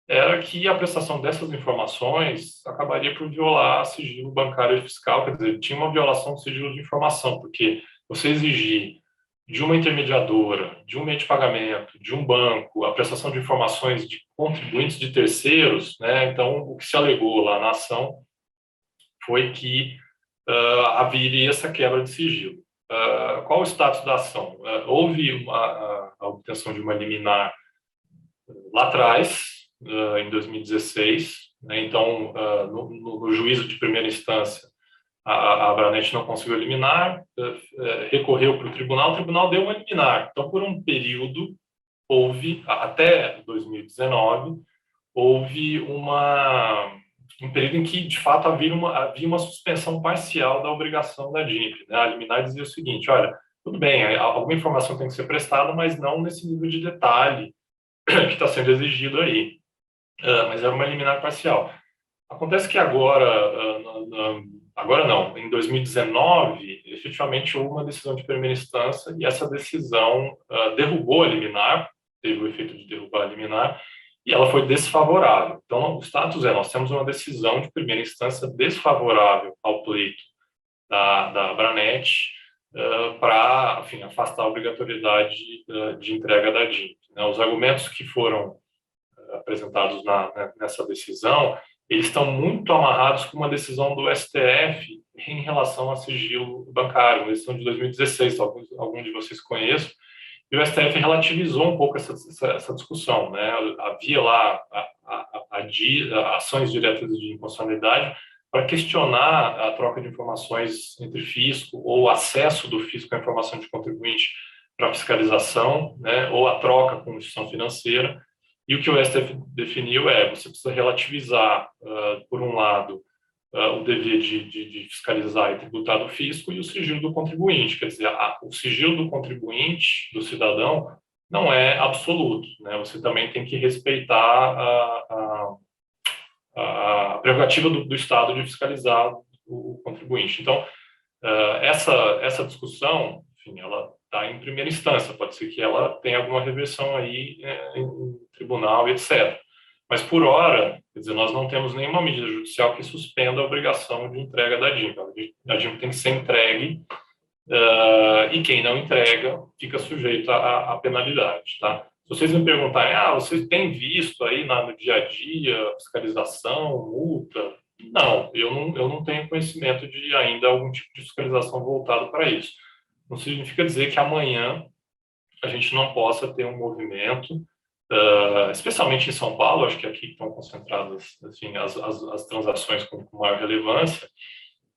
era que a prestação dessas informações acabaria por violar sigilo bancário e fiscal, quer dizer, tinha uma violação do sigilo de informação, porque você exigir de uma intermediadora, de um meio de pagamento, de um banco, a prestação de informações de contribuintes de terceiros, né? Então, o que se alegou lá na ação foi que haveria essa quebra de sigilo. Qual o status da ação? Houve a obtenção de uma liminar lá atrás, em 2016, né? Então, no juízo de primeira instância, a Abranet não conseguiu eliminar, recorreu para o tribunal deu uma liminar. Então, por um período, até 2019, houve um período em que, de fato, havia uma suspensão parcial da obrigação da DIMP. Né? A liminar dizia o seguinte: olha, tudo bem, alguma informação tem que ser prestada, mas não nesse nível de detalhe que está sendo exigido aí. Mas era uma liminar parcial. Acontece que agora não, em 2019, efetivamente houve uma decisão de primeira instância e essa decisão derrubou a liminar, teve o efeito de derrubar a liminar, e ela foi desfavorável. Então, o status nós temos uma decisão de primeira instância desfavorável ao pleito da Abranet para, enfim, afastar a obrigatoriedade de entrega da DIMP. Né? Os argumentos que foram apresentados nessa decisão, eles estão muito amarrados com uma decisão do STF em relação a sigilo bancário, uma decisão de 2016, algum de vocês conhecem, e o STF relativizou um pouco essa discussão. Né? Havia lá ações diretas de inconstitucionalidade para questionar a troca de informações entre fisco ou acesso do fisco à informação de contribuinte para fiscalização, né? Ou a troca com instituição financeira. E o que o STF definiu você precisa relativizar, por um lado, o dever de fiscalizar e tributar do fisco e o sigilo do contribuinte. Quer dizer, o sigilo do contribuinte, do cidadão, não é absoluto, né? Você também tem que respeitar a prerrogativa do Estado de fiscalizar o contribuinte. Então, essa discussão, enfim, ela está em primeira instância, pode ser que ela tenha alguma reversão aí em tribunal e etc. Mas, por hora, quer dizer, nós não temos nenhuma medida judicial que suspenda a obrigação de entrega da DIMP. A DIMP tem que ser entregue e quem não entrega fica sujeito à penalidade, tá? Se vocês me perguntarem, vocês têm visto aí no dia a dia fiscalização, multa? Não, eu não tenho conhecimento de ainda algum tipo de fiscalização voltado para isso. Não significa dizer que amanhã a gente não possa ter um movimento, especialmente em São Paulo, acho que aqui estão concentradas assim, as transações com maior relevância,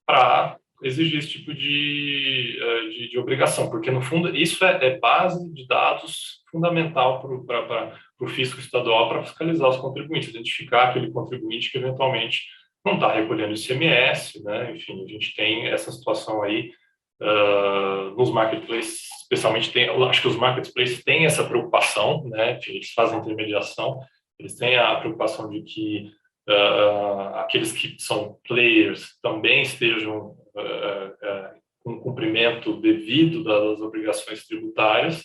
para exigir esse tipo de obrigação, porque, no fundo, isso é base de dados fundamental para o fisco estadual para fiscalizar os contribuintes, identificar aquele contribuinte que, eventualmente, não está recolhendo ICMS, né? Enfim, a gente tem essa situação aí nos marketplaces, especialmente, acho que os marketplaces têm essa preocupação, né? Enfim, eles fazem intermediação, eles têm a preocupação de que aqueles que são players também estejam com o cumprimento devido das obrigações tributárias.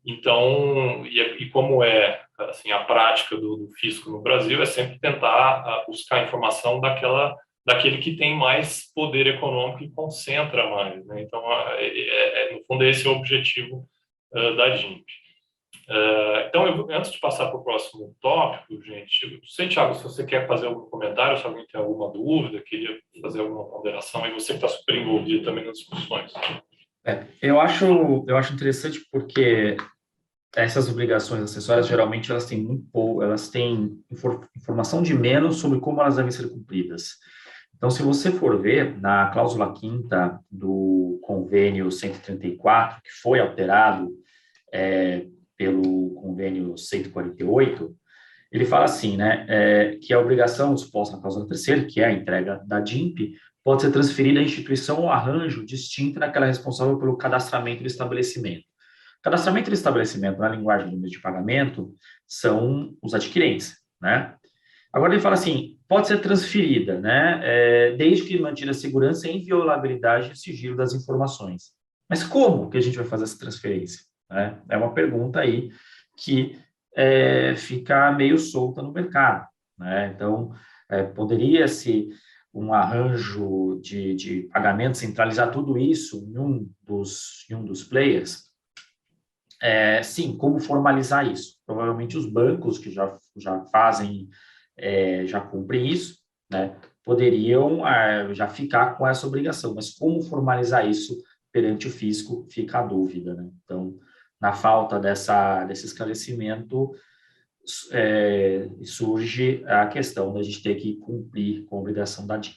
Então, e como é assim, a prática do fisco no Brasil, é sempre tentar buscar informação daquele que tem mais poder econômico e concentra mais, né? Então, no fundo, esse é o objetivo da DIMP. Então, antes de passar para o próximo tópico, gente, eu não sei, Thiago, se você quer fazer algum comentário, se alguém tem alguma dúvida, queria fazer alguma ponderação, e você que está super envolvido também nas discussões. Eu acho interessante porque essas obrigações acessórias, geralmente, elas têm elas têm informação de menos sobre como elas devem ser cumpridas. Então, se você for ver, na cláusula 5ª do convênio 134, que foi alterado pelo convênio 148, ele fala assim, né, que a obrigação disposta na cláusula 3ª, que é a entrega da DIMP, pode ser transferida à instituição ou arranjo distinta daquela responsável pelo cadastramento do estabelecimento. Cadastramento do estabelecimento, na linguagem do meio de pagamento, são os adquirentes, né? Agora ele fala assim, pode ser transferida, né, desde que mantida a segurança e inviolabilidade e sigilo das informações. Mas como que a gente vai fazer essa transferência? Né? É uma pergunta aí que fica meio solta no mercado, né? Então, poderia-se um arranjo de pagamento centralizar tudo isso em um dos players? Sim, como formalizar isso? Provavelmente os bancos que já fazem, já cumprem isso, né, poderiam já ficar com essa obrigação, mas como formalizar isso perante o fisco, fica a dúvida, né? Então, na falta desse esclarecimento, surge a questão da gente ter que cumprir com a obrigação da DIMP.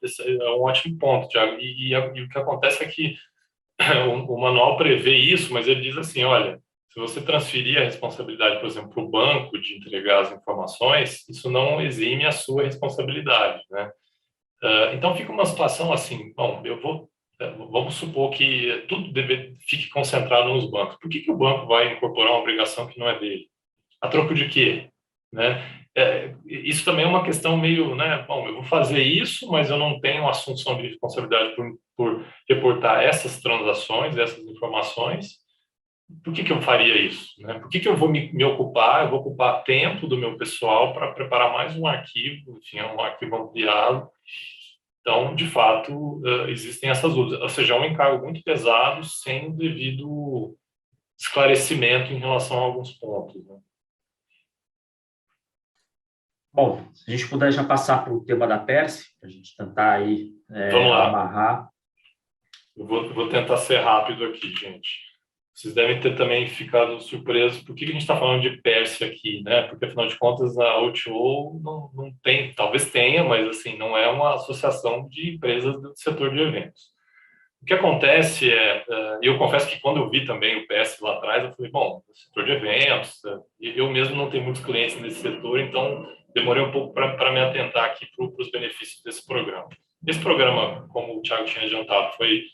Esse é um ótimo ponto, Thiago. E o que acontece é que o manual prevê isso, mas ele diz assim, olha, se você transferir a responsabilidade, por exemplo, para o banco de entregar as informações, isso não exime a sua responsabilidade, né? Então, fica uma situação assim, bom, vamos supor que tudo fique concentrado nos bancos. Por que o banco vai incorporar uma obrigação que não é dele? A troco de quê? Né? Isso também é uma questão meio, né? Bom, eu vou fazer isso, mas eu não tenho assunção de responsabilidade por reportar essas transações, essas informações. Por que eu faria isso? Né? Por que eu vou me ocupar? Eu vou ocupar tempo do meu pessoal para preparar mais um arquivo, enfim, um arquivo ampliado. Então, de fato, existem essas dúvidas. Ou seja, é um encargo muito pesado, sem o devido esclarecimento em relação a alguns pontos, né? Bom, se a gente puder já passar para o tema da PERSE, para a gente tentar aí amarrar. Eu vou tentar ser rápido aqui, gente. Vocês devem ter também ficado surpresos por que a gente está falando de PERSE aqui, né? Porque, afinal de contas, a OTO não tem, talvez tenha, mas assim, não é uma associação de empresas do setor de eventos. O que acontece e eu confesso que quando eu vi também o PS lá atrás, eu falei, bom, setor de eventos, eu mesmo não tenho muitos clientes nesse setor, então demorei um pouco para me atentar aqui para os benefícios desse programa. Esse programa, como o Thiago tinha adiantado, foi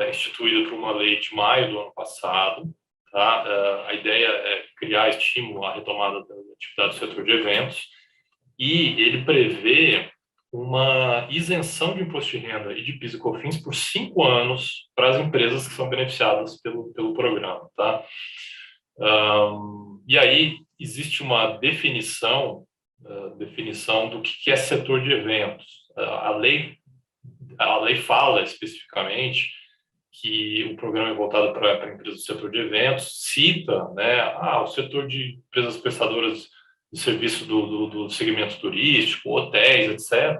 instituído por uma lei de maio do ano passado. Tá? A ideia é criar estímulo à retomada da atividade do setor de eventos, e ele prevê uma isenção de imposto de renda e de PIS e COFINS por 5 anos para as empresas que são beneficiadas pelo programa. Tá? E aí existe uma definição do que é setor de eventos. A lei fala especificamente que o programa é voltado para empresas do setor de eventos, cita, né, o setor de empresas prestadoras de serviço do segmento turístico, hotéis, etc.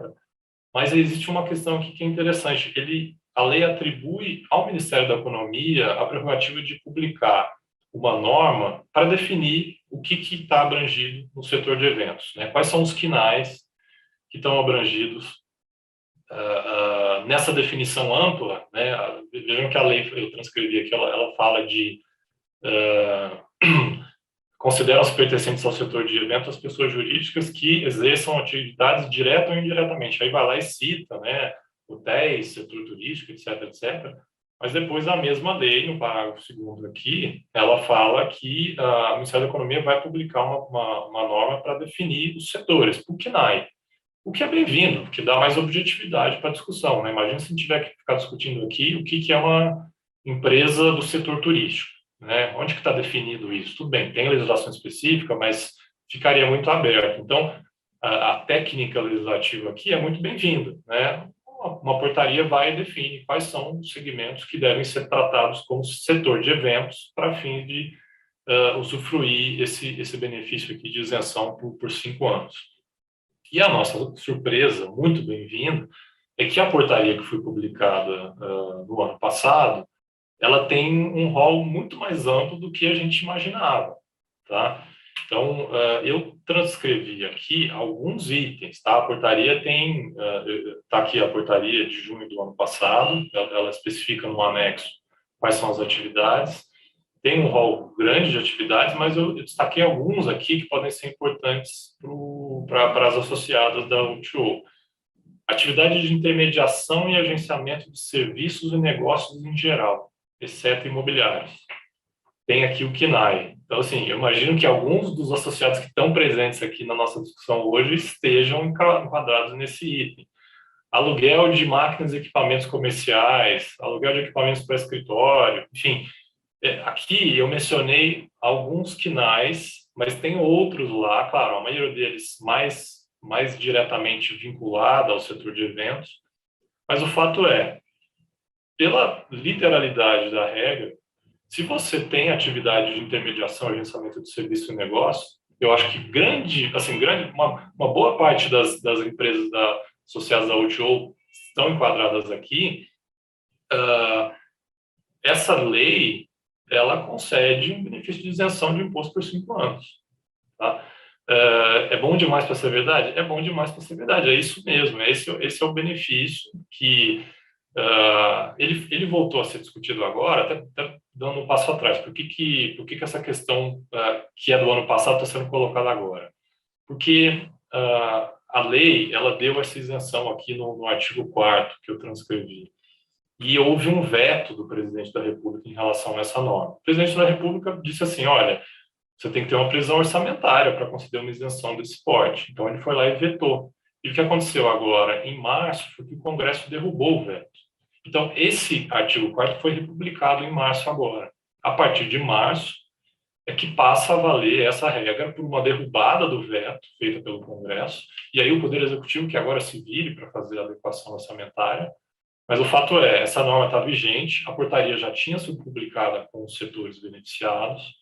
Mas existe uma questão aqui que é interessante. A lei atribui ao Ministério da Economia a prerrogativa de publicar uma norma para definir o que está abrangido no setor de eventos, né? Quais são os quinais que estão abrangidos nessa definição ampla, né? Vejam que a lei, eu transcrevi aqui, ela fala de consideram-se pertencentes ao setor de eventos as pessoas jurídicas que exerçam atividades direta ou indiretamente. Aí vai lá e cita, né, hotéis, setor turístico, etc, etc. Mas depois a mesma lei, no parágrafo 2º aqui, ela fala que o Ministério da Economia vai publicar uma norma para definir os setores, o CNAE. O que é bem-vindo, porque dá mais objetividade para a discussão, né? Imagina se a gente tiver que ficar discutindo aqui o que é uma empresa do setor turístico, né? Onde que está definido isso? Tudo bem, tem legislação específica, mas ficaria muito aberto. Então, a técnica legislativa aqui é muito bem-vinda, né? Uma portaria vai e define quais são os segmentos que devem ser tratados como setor de eventos para fins de usufruir esse benefício aqui de isenção por 5 anos. E a nossa surpresa, muito bem-vinda, é que a portaria que foi publicada no ano passado, ela tem um rol muito mais amplo do que a gente imaginava, tá? Então, eu transcrevi aqui alguns itens, tá? A portaria está aqui a portaria de junho do ano passado, ela especifica no anexo quais são as atividades, tem um rol grande de atividades, mas eu destaquei alguns aqui que podem ser importantes para as associadas da UTO. Atividade de intermediação e agenciamento de serviços e negócios em geral, exceto imobiliários. Tem aqui o CNAE. Então, assim, eu imagino que alguns dos associados que estão presentes aqui na nossa discussão hoje estejam enquadrados nesse item. Aluguel de máquinas e equipamentos comerciais, aluguel de equipamentos para escritório, enfim. Aqui eu mencionei alguns CNAEs, mas tem outros lá, claro, a maioria deles mais diretamente vinculada ao setor de eventos, mas o fato é, pela literalidade da regra, se você tem atividade de intermediação, agenciamento de serviço e negócio, eu acho que uma boa parte das empresas associadas à UTO estão enquadradas aqui. Essa lei, ela concede um benefício de isenção de imposto por 5 anos. Tá? É bom demais para ser verdade? É bom demais para ser verdade, é isso mesmo, esse é o benefício que ele voltou a ser discutido agora, até dando um passo atrás. Por que essa questão que é do ano passado está sendo colocada agora? Porque a lei, ela deu essa isenção aqui no artigo 4º que eu transcrevi. E houve um veto do presidente da República em relação a essa norma. O presidente da República disse assim, olha, você tem que ter uma previsão orçamentária para conceder uma isenção desse porte. Então, ele foi lá e vetou. E o que aconteceu agora, em março, foi que o Congresso derrubou o veto. Então, esse artigo 4º foi republicado em março agora. A partir de março, é que passa a valer essa regra por uma derrubada do veto feita pelo Congresso. E aí o Poder Executivo, que agora se vire para fazer a adequação orçamentária. Mas o fato é, essa norma está vigente, a portaria já tinha sido publicada com os setores beneficiados,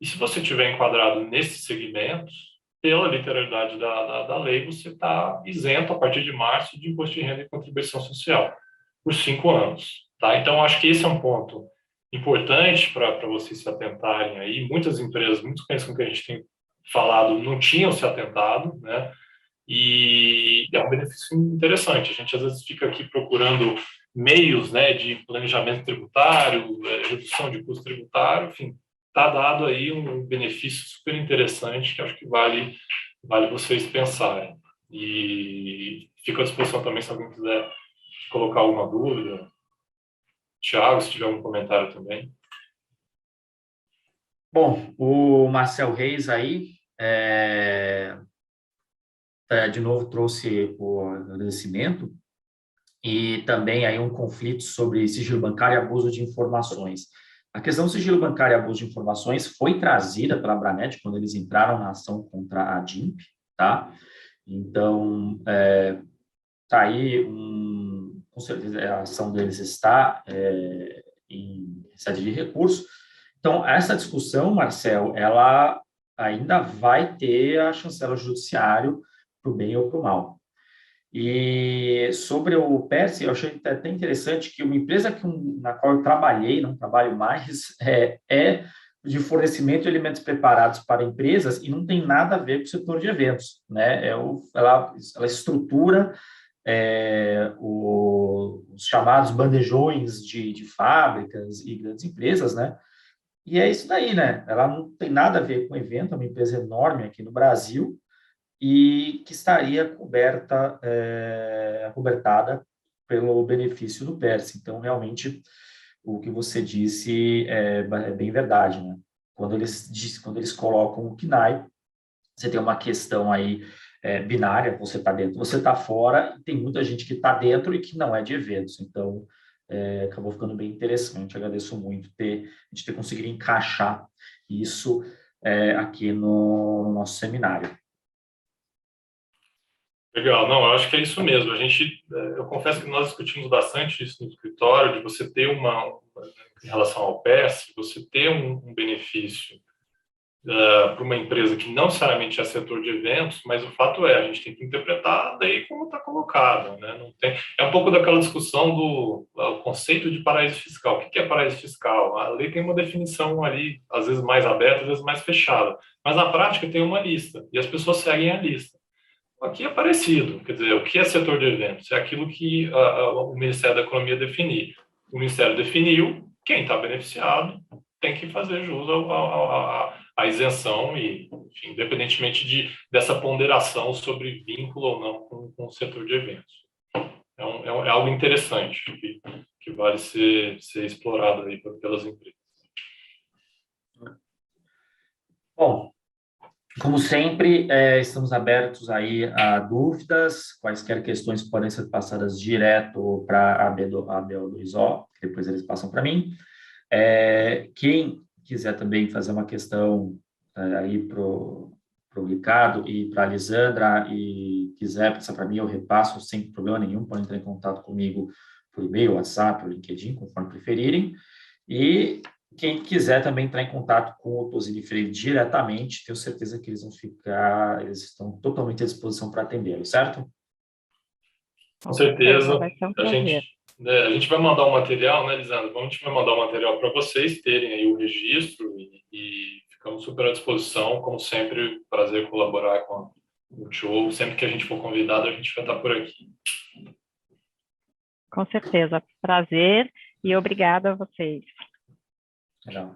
e se você tiver enquadrado nesses segmentos, pela literalidade da lei, você está isento, a partir de março, de imposto de renda e contribuição social, por 5 anos. Tá? Então, acho que esse é um ponto importante para vocês se atentarem aí. Muitas empresas, muitos clientes com que a gente tem falado, não tinham se atentado, né? E é um benefício interessante. A gente às vezes fica aqui procurando meios, né, de planejamento tributário, redução de custo tributário, enfim, está dado aí um benefício super interessante que acho que vale vale vocês pensarem. E fico à disposição também se alguém quiser colocar alguma dúvida. Tiago, se tiver algum comentário também. Bom, o Marcel Reis aí, de novo, trouxe o agradecimento e também aí um conflito sobre sigilo bancário e abuso de informações. A questão do sigilo bancário e abuso de informações foi trazida pela Abranet quando eles entraram na ação contra a DIMP, tá? Então, tá aí, com certeza, a ação deles está em sede de recurso. Então, essa discussão, Marcel, ela ainda vai ter a chancela judiciário para o bem ou para o mal. E sobre o Perse, eu achei até interessante que uma empresa na qual eu trabalhei, não trabalho mais, é de fornecimento de alimentos preparados para empresas e não tem nada a ver com o setor de eventos, né? Ela estrutura os chamados bandejões de fábricas e grandes empresas, né? E é isso daí, né? Ela não tem nada a ver com evento, é uma empresa enorme aqui no Brasil, e que estaria acobertada pelo benefício do PERSE. Então, realmente, o que você disse é bem verdade, né? Quando eles colocam o CNAE, você tem uma questão aí binária, você está dentro, você está fora, e tem muita gente que está dentro e que não é de eventos. Então, acabou ficando bem interessante. Agradeço muito a gente ter conseguido encaixar isso aqui no nosso seminário. Legal, não, eu acho que é isso mesmo. Eu confesso que nós discutimos bastante isso no escritório, de você ter em relação ao PES, você ter um benefício para uma empresa que não necessariamente é setor de eventos, mas o fato a gente tem que interpretar daí como está colocado, né? Não tem, é um pouco daquela discussão do conceito de paraíso fiscal. O que é paraíso fiscal? A lei tem uma definição ali, às vezes mais aberta, às vezes mais fechada, mas na prática tem uma lista, e as pessoas seguem a lista. Aqui é parecido, quer dizer, o que é setor de eventos? É aquilo que o Ministério da Economia definir. O Ministério definiu, quem está beneficiado tem que fazer jus à isenção, e, enfim, independentemente dessa ponderação sobre vínculo ou não com o setor de eventos. É algo interessante que vale ser explorado aí pelas empresas. Bom, como sempre, estamos abertos aí a dúvidas, quaisquer questões podem ser passadas direto para a ABO2O, que depois eles passam para mim. Quem quiser também fazer uma questão aí para o Ricardo e para a Lisandra e quiser passar para mim, eu repasso sem problema nenhum, podem entrar em contato comigo por e-mail, WhatsApp, ou LinkedIn, conforme preferirem. E quem quiser também entrar em contato com o Tosini Freire diretamente, tenho certeza que eles estão totalmente à disposição para atendê-lo, certo? Com certeza. Vai ser um a gente vai mandar o material, né, Lisandro? A gente vai mandar o material para vocês terem aí o registro e ficamos super à disposição. Como sempre, prazer colaborar com o show. Sempre que a gente for convidado, a gente vai estar por aqui. Com certeza. Prazer e obrigada a vocês. Legal.